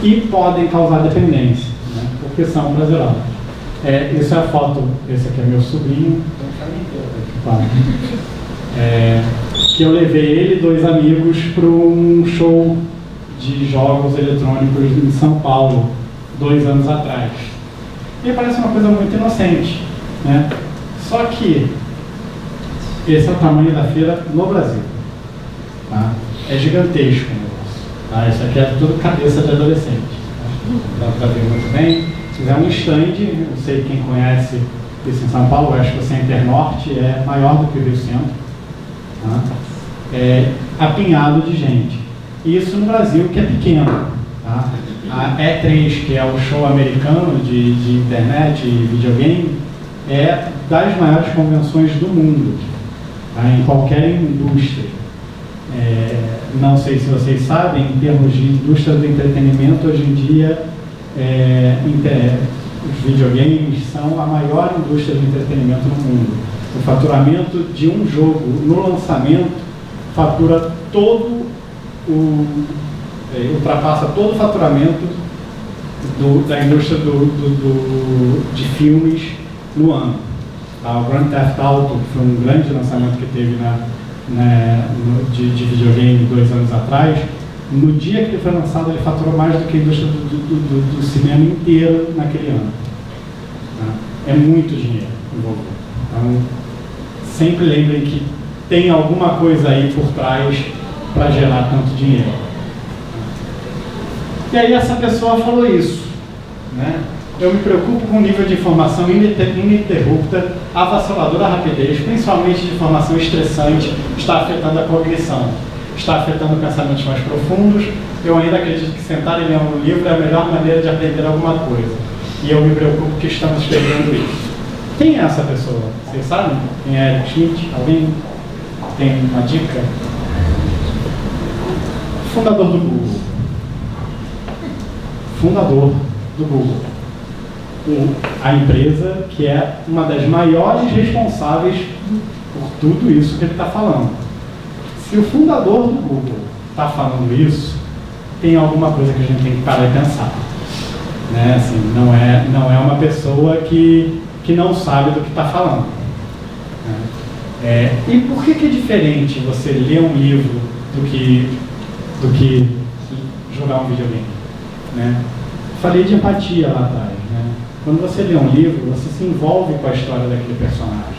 E podem causar dependência, né, porque são prazerosas. Isso é a foto, esse aqui é meu sobrinho, que eu levei ele e 2 amigos para um show de jogos eletrônicos em São Paulo, 2 anos atrás. E parece uma coisa muito inocente, né? Só que esse é o tamanho da feira no Brasil. Tá? É gigantesco o negócio. Tá? Isso aqui é tudo cabeça de adolescente. Tá? Dá para ver muito bem. Se fizer um stand, não sei quem conhece isso em São Paulo, eu acho que o Center Norte é maior do que o Rio Centro. Tá? Apinhado de gente. Isso no Brasil, que é pequeno. Tá? A E3, que é o show americano de internet e videogame, é das maiores convenções do mundo, tá? Em qualquer indústria. Não sei se vocês sabem, em termos de indústria do entretenimento, hoje em dia, os videogames são a maior indústria de entretenimento no mundo. O faturamento de um jogo no lançamento fatura ultrapassa todo o faturamento da indústria de filmes no ano. Tá? O Grand Theft Auto, que foi um grande lançamento que teve de videogame 2 anos atrás, no dia que ele foi lançado, ele faturou mais do que a indústria do cinema inteiro naquele ano. Tá? É muito dinheiro envolvido. Então, sempre lembrem que tem alguma coisa aí por trás para gerar tanto dinheiro. E aí essa pessoa falou isso, né? Eu me preocupo com o nível de informação ininterrupta, avassaladora rapidez, principalmente de informação estressante, está afetando a cognição, está afetando pensamentos mais profundos. Eu ainda acredito que sentar e ler um livro é a melhor maneira de aprender alguma coisa. E eu me preocupo que estamos perdendo isso. Quem é essa pessoa? Vocês sabem? Quem é Eric Schmidt? Alguém tem uma dica? Fundador do Google. a empresa que é uma das maiores responsáveis por tudo isso que ele está falando. Se o fundador do Google está falando isso, tem alguma coisa que a gente tem que parar e pensar. Né? Assim, não é uma pessoa que não sabe do que está falando. Né? E por que é diferente você ler um livro do que jogar um videogame? Né? Falei de empatia lá atrás. Né? Quando você lê um livro, você se envolve com a história daquele personagem.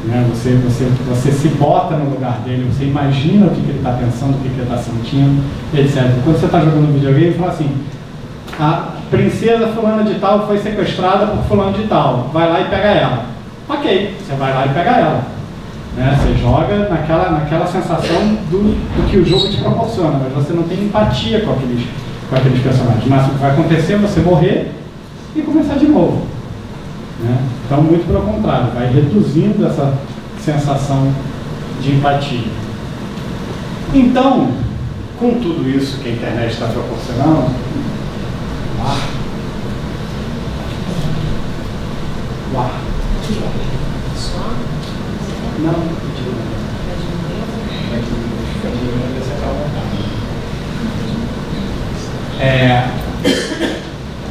Né? Você se bota no lugar dele, você imagina o que ele está pensando, o que ele está sentindo, etc. Quando você está jogando um videogame, fala assim: a princesa fulana de tal foi sequestrada por fulano de tal, vai lá e pega ela. Ok, você vai lá e pega ela. Né? Você joga naquela sensação do que o jogo te proporciona, mas você não tem empatia com aqueles personagens. Mas o que vai acontecer é você morrer e começar de novo. Né? Então, muito pelo contrário, vai reduzindo essa sensação de empatia. Então, com tudo isso que a internet está proporcionando,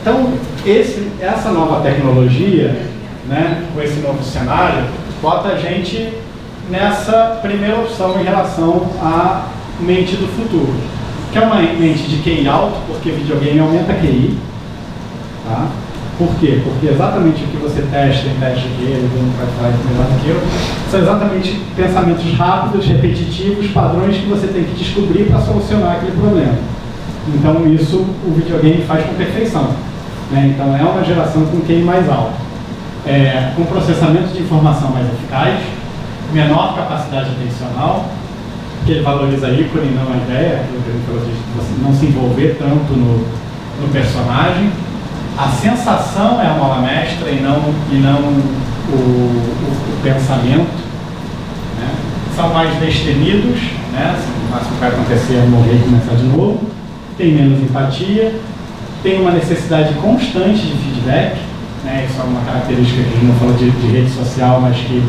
então, essa nova tecnologia, né, com esse novo cenário, bota a gente nessa primeira opção em relação à mente do futuro, que é uma mente de QI alto, porque videogame aumenta QI. Tá? Por quê? Porque exatamente o que você testa em teste de ele, não vai falar melhor do que eu, são exatamente pensamentos rápidos, repetitivos, padrões que você tem que descobrir para solucionar aquele problema. Então isso o videogame faz com perfeição. Né? Então é uma geração com QI mais alto. Com processamento de informação mais eficaz, menor capacidade atencional, que ele valoriza ícone e não a ideia, aquilo que a gente falou de você não se envolver tanto no personagem. A sensação é a mola mestra e não o pensamento. Né? São mais destemidos, né? O máximo que vai acontecer é morrer e começar de novo. Tem menos empatia, tem uma necessidade constante de feedback. Né? Isso é uma característica que a gente não falou de rede social, mas que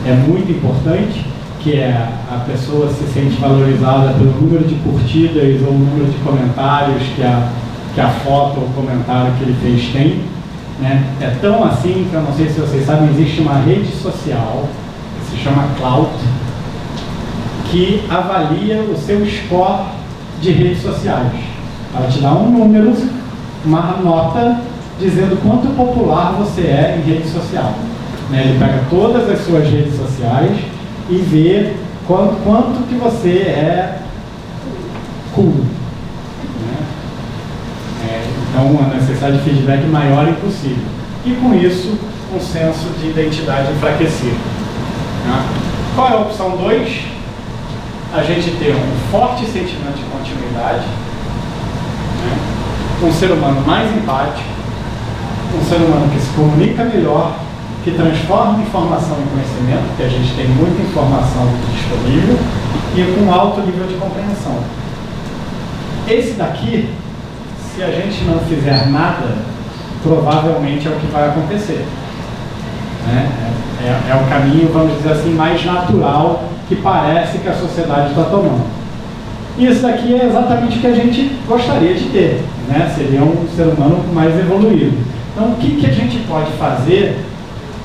é muito importante, que é a pessoa se sente valorizada pelo número de curtidas ou o número de comentários que a foto ou o comentário que ele fez tem. Né? É tão assim que eu não sei se vocês sabem, existe uma rede social que se chama Clout, que avalia o seu score de redes sociais. Ela te dá um número, uma nota, dizendo quanto popular você é em rede social. Né? Ele pega todas as suas redes sociais e vê quanto que você é cool. Então, a necessidade de feedback maior impossível. E com isso, um senso de identidade enfraquecido. Tá? Qual é a opção 2? A gente ter um forte sentimento de continuidade, né? Um ser humano mais empático, um ser humano que se comunica melhor, que transforma informação em conhecimento, porque a gente tem muita informação disponível, e com alto nível de compreensão. Esse daqui, se a gente não fizer nada, provavelmente é o que vai acontecer. Né? É o caminho, vamos dizer assim, mais natural que parece que a sociedade está tomando. E isso daqui é exatamente o que a gente gostaria de ter. Né? Seria um ser humano mais evoluído. Então, o que a gente pode fazer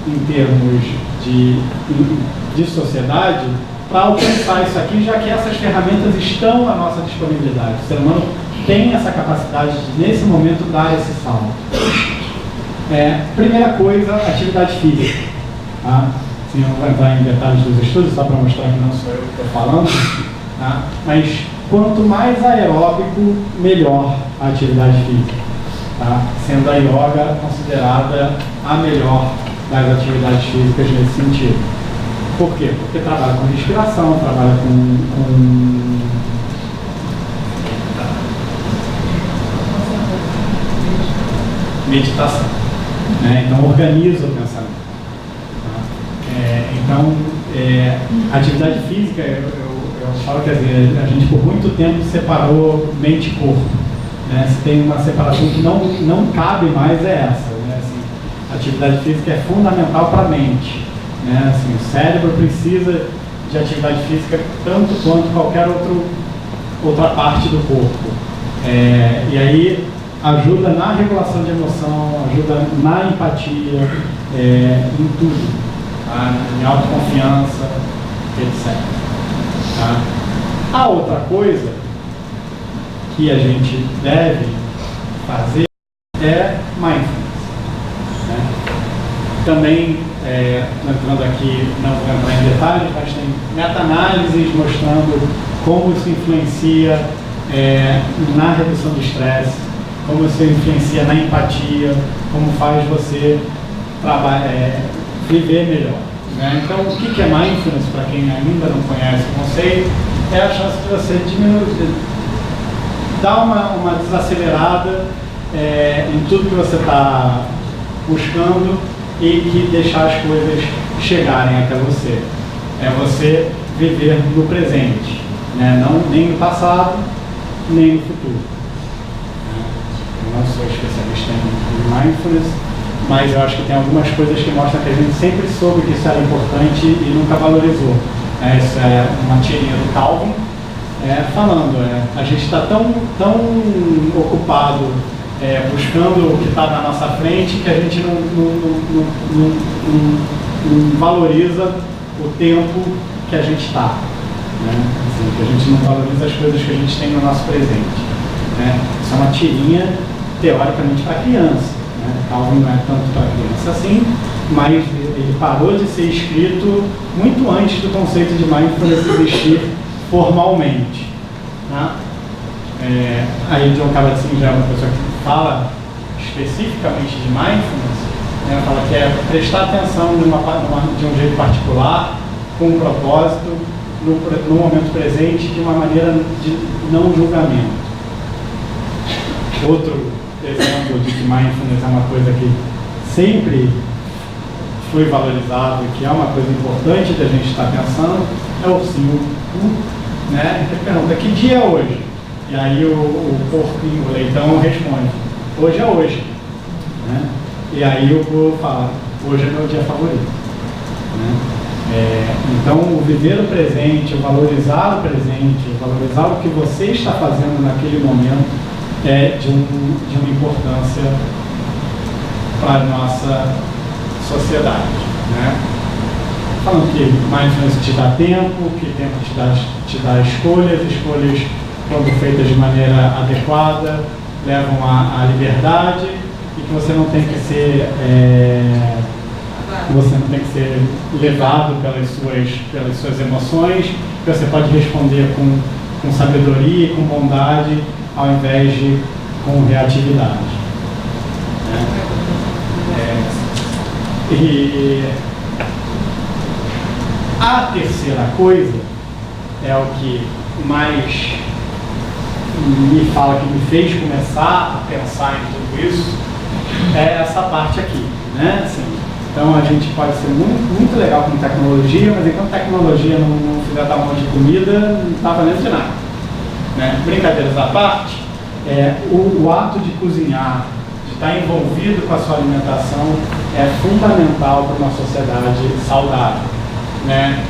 em termos de sociedade para alcançar isso aqui, já que essas ferramentas estão à nossa disponibilidade? O ser humano tem essa capacidade de, nesse momento, dar esse salto. Primeira coisa, atividade física. Tá? Assim, eu não vou entrar em detalhes dos estudos, só para mostrar que não sou eu que estou falando. Tá? Mas quanto mais aeróbico, melhor a atividade física. Tá? Sendo a yoga considerada a melhor das atividades físicas nesse sentido. Por quê? Porque trabalha com respiração, trabalha com meditação. Né? Então, organiza o pensamento. Tá? Atividade física, eu falo que a gente por muito tempo separou mente e corpo. Né? Se tem uma separação que não cabe mais, é essa. Né? Assim, A atividade física é fundamental para a mente, né? Assim, o cérebro precisa de atividade física tanto quanto qualquer outra parte do corpo. E aí ajuda na regulação de emoção, ajuda na empatia, em tudo, tá? Em autoconfiança, etc. Tá? A outra coisa que a gente deve fazer é mindfulness, né? Também, entrando aqui, não vou entrar em detalhes, mas tem meta-análises mostrando como isso influencia na redução do estresse, como isso influencia na empatia, como faz você viver melhor, né? Então, o que é mindfulness, para quem ainda não conhece o conceito, é a chance de você diminuir, dar uma desacelerada em tudo que você está buscando e que deixar as coisas chegarem até você. É você viver no presente, né? Não nem no passado, nem no futuro. Eu não sou especialista em mindfulness, mas eu acho que tem algumas coisas que mostram que a gente sempre soube que isso era importante e nunca valorizou. Isso é uma tirinha do Calvin, falando, a gente está tão ocupado buscando o que está na nossa frente que a gente não valoriza o tempo que a gente está, né? Assim, que a gente não valoriza as coisas que a gente tem no nosso presente, né? Isso é uma tirinha teoricamente para criança, né? Calvin não é tanto para criança assim, mas ele parou de ser escrito muito antes do conceito de mindfulness existir formalmente, tá? Aí John Kabat-Zinn já é uma pessoa que fala especificamente de mindfulness, né? Fala que é prestar atenção de um jeito particular, com um propósito, no momento presente, de uma maneira de não julgamento. Outro exemplo de que mindfulness é uma coisa que sempre foi valorizado e que é uma coisa importante que a gente está pensando é o ursinho, né? Que pergunta, que dia é hoje? E aí o porquinho, o leitão responde, hoje é hoje, né? E aí o povo fala, hoje é meu dia favorito, né? Então o viver o presente, o valorizar o presente, valorizar o que você está fazendo naquele momento é de uma importância para a nossa sociedade, né? Falando que mindfulness te dá tempo, que tempo te dá escolhas quando feitas de maneira adequada, levam à liberdade e que você não tem que ser levado pelas suas emoções, que você pode responder com sabedoria e com bondade ao invés de com reatividade, né? E a terceira coisa é o que mais me fala, que me fez começar a pensar em tudo isso, é essa parte aqui, né? Assim, então a gente pode ser muito legal com tecnologia, mas enquanto a tecnologia não fizer tamanho de comida, não está valendo de nada, né? Brincadeiras à parte, o ato de cozinhar, de estar envolvido com a sua alimentação é fundamental para uma sociedade saudável, né?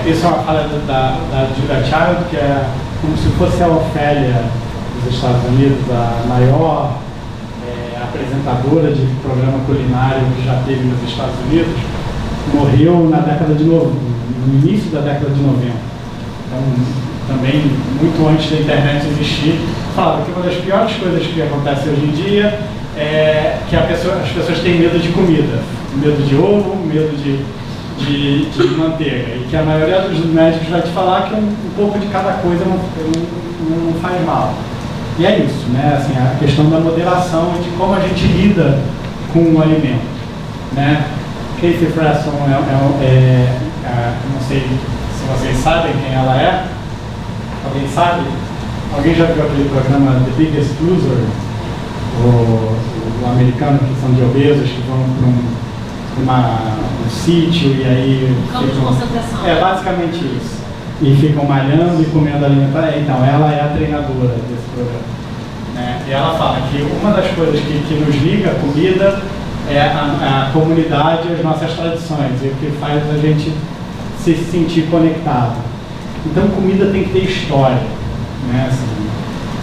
Isso é uma fala da Julia Child, que é como se fosse a Ofélia dos Estados Unidos, a maior apresentadora de programa culinário que já teve nos Estados Unidos, morreu no início da década de 90. Então, também muito antes da internet existir, falava que uma das piores coisas que acontece hoje em dia é que as pessoas têm medo de comida, medo de ovo, medo de manteiga, e que a maioria dos médicos vai te falar que um pouco de cada coisa não faz mal. E é isso, né? Assim, a questão da moderação e de como a gente lida com o alimento, né? Casey Fresson não sei se vocês sabem quem ela é. Alguém sabe? Alguém já viu aquele programa The Biggest Loser? O americano, que são de obesos, que vão para um sítio e aí campo de concentração. Basicamente isso. E ficam malhando e comendo alimentação. Então, ela é a treinadora desse programa, né? E ela fala que uma das coisas que nos liga à comida é a comunidade e as nossas tradições, e o que faz a gente se sentir conectado. Então, comida tem que ter história, né? Assim,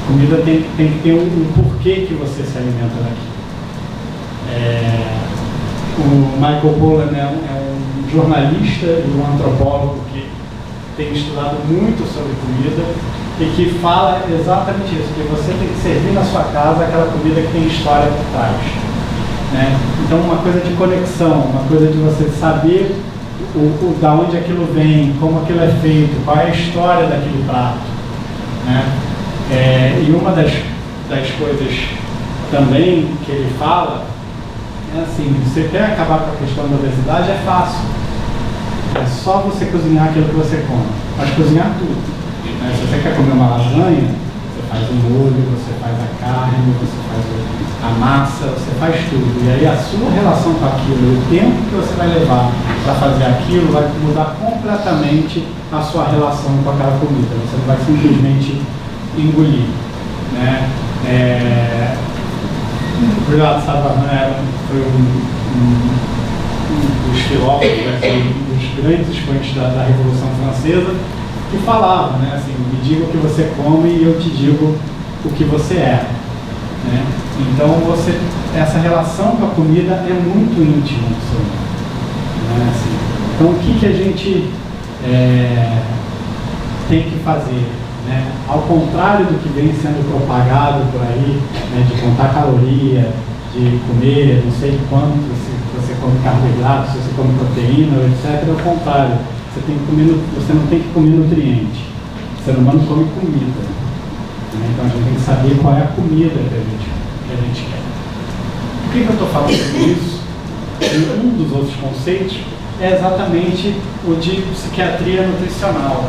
comida tem que ter um porquê que você se alimenta daqui. O Michael Pollan é um jornalista e um antropólogo que tem estudado muito sobre comida e que fala exatamente isso, que você tem que servir na sua casa aquela comida que tem história por trás, né? Então, uma coisa de conexão, uma coisa de você saber da onde aquilo vem, como aquilo é feito, qual é a história daquele prato, né? E uma das coisas também que ele fala é assim: você quer acabar com a questão da obesidade, é fácil. É só você cozinhar aquilo que você come. Mas cozinhar tudo, né? Se você quer comer uma lasanha, você faz o molho, você faz a carne, você faz a massa, você faz tudo. E aí a sua relação com aquilo, o tempo que você vai levar para fazer aquilo, vai mudar completamente a sua relação com aquela comida. Você não vai simplesmente engolir, né? O Brillat Savarin foi um dos filósofos, um dos grandes expoentes da Revolução Francesa, que falava, né, assim: me diga o que você come e eu te digo o que você é, né? Então, essa relação com a comida é muito íntima, né? Assim, então, o que a gente tem que fazer, né? Ao contrário do que vem sendo propagado por aí, né, de contar caloria, de comer não sei quanto, se você come carboidrato, se você come proteína, etc. É o contrário. Você não tem que comer nutriente. O ser humano come comida, né? Então a gente tem que saber qual é a comida que a gente quer. Por que eu estou falando sobre isso? Um dos outros conceitos é exatamente o de psiquiatria nutricional.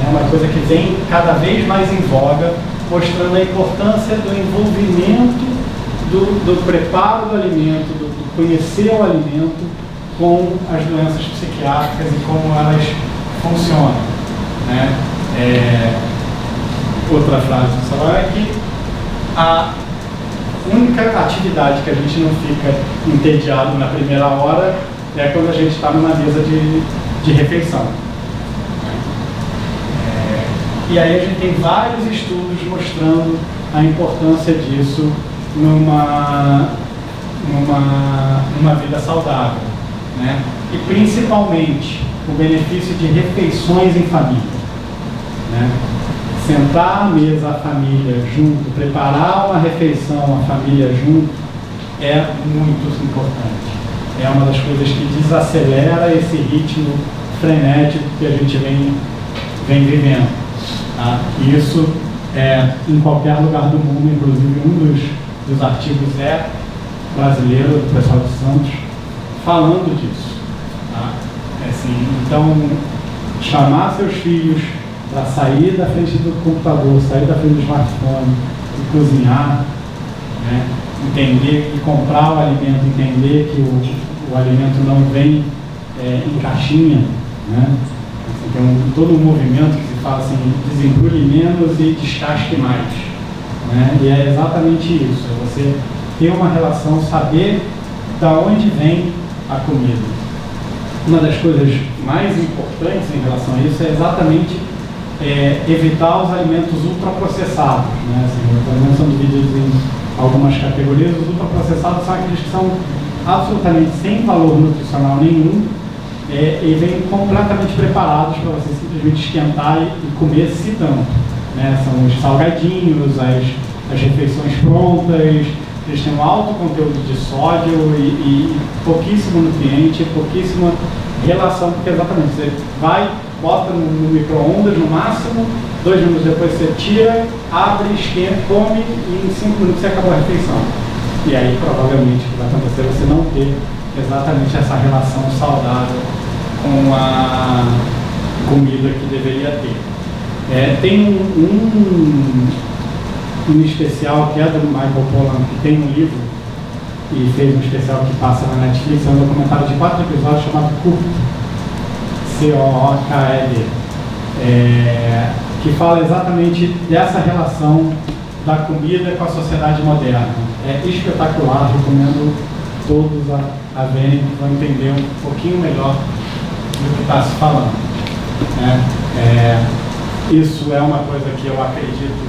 É uma coisa que vem cada vez mais em voga, mostrando a importância do envolvimento do preparo do alimento, do conhecer o alimento com as doenças psiquiátricas e como elas funcionam, né? Outra frase do Savarin é que a única atividade que a gente não fica entediado na primeira hora é quando a gente está numa mesa de refeição. E aí a gente tem vários estudos mostrando a importância disso numa vida saudável, né? E principalmente o benefício de refeições em família, né? Sentar à mesa a família junto, preparar uma refeição a família junto é muito importante. É uma das coisas que desacelera esse ritmo frenético que a gente vem vivendo, tá? E isso em qualquer lugar do mundo, inclusive um dos artigos brasileiro, do pessoal de Santos, falando disso, tá? Assim, então, chamar seus filhos para sair da frente do computador, sair da frente do smartphone e cozinhar, né? Entender e comprar o alimento, entender que o alimento não vem em caixinha, né? Assim, tem todo um movimento que se fala assim: desembrulhe menos e descasque mais, né? E é exatamente isso, é você ter uma relação, saber da onde vem a comida. Uma das coisas mais importantes em relação a isso é exatamente evitar os alimentos ultraprocessados, né? Assim, os alimentos são divididos em algumas categorias. Os ultraprocessados são aqueles que são absolutamente sem valor nutricional nenhum e vêm completamente preparados para você simplesmente esquentar e comer se tanto, né? São os salgadinhos, as refeições prontas. Eles têm um alto conteúdo de sódio e pouquíssimo nutriente, pouquíssima relação, porque exatamente você vai, bota no micro-ondas no máximo, 2 minutos depois você tira, abre, esquenta, come e em 5 minutos você acabou a refeição. E aí provavelmente o que vai acontecer é você não ter exatamente essa relação saudável com a comida que deveria ter. Tem um especial que é do Michael Pollan, que tem um livro e fez um especial que passa na Netflix, é um documentário de 4 episódios chamado Cooked, C-O-O-K-E-D, que fala exatamente dessa relação da comida com a sociedade moderna. É espetacular, recomendo todos a verem, vão entender um pouquinho melhor do que está se falando, né? Isso é uma coisa que eu acredito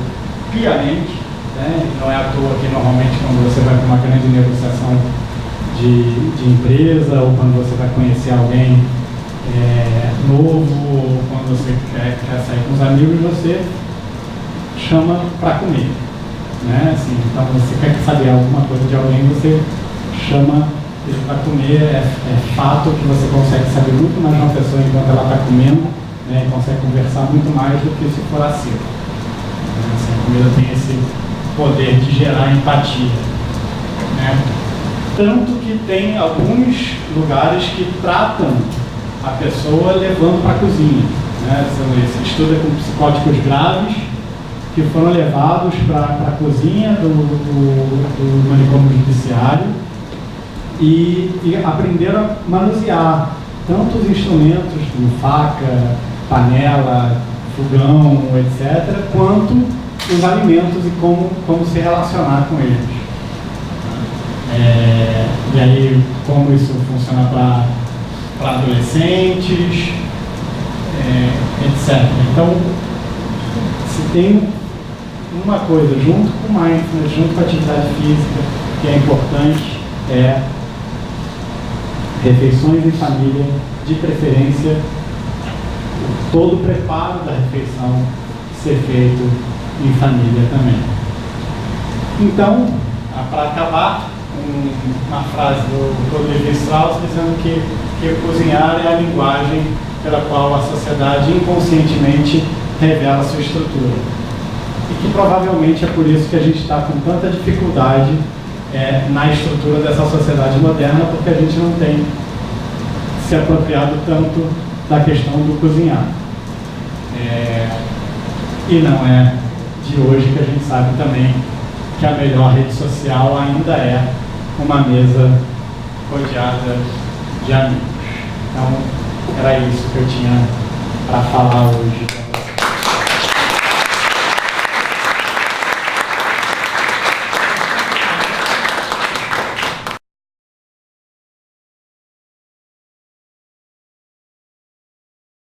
piamente, né? Não é à toa que normalmente quando você vai para uma grande negociação de empresa, ou quando você vai conhecer alguém novo, ou quando você quer sair com os amigos, você chama para comer, né? Assim, então você quer saber alguma coisa de alguém, você chama ele para comer. É fato que você consegue saber muito mais de uma pessoa enquanto ela está comendo, né? E consegue conversar muito mais do que se for assim. Assim, a comida tem esse poder de gerar empatia, né? Tanto que tem alguns lugares que tratam a pessoa levando para a cozinha, né? Esse estudo é com psicóticos graves que foram levados para a cozinha do manicômio judiciário e aprenderam a manusear tanto os instrumentos como faca, panela, fogão, etc., quanto os alimentos e como se relacionar com eles. E aí, como isso funciona para adolescentes, etc. Então, se tem uma coisa junto com o mindfulness, junto com a atividade física, que é importante, é refeições em família, de preferência, todo o preparo da refeição ser feito em família também. Então, para acabar, uma frase do Levi-Strauss dizendo que cozinhar é a linguagem pela qual a sociedade inconscientemente revela sua estrutura. E que provavelmente é por isso que a gente está com tanta dificuldade na estrutura dessa sociedade moderna, porque a gente não tem se apropriado tanto da questão do cozinhar. E não é de hoje que a gente sabe também que a melhor rede social ainda é uma mesa rodeada de amigos. Então, era isso que eu tinha para falar hoje.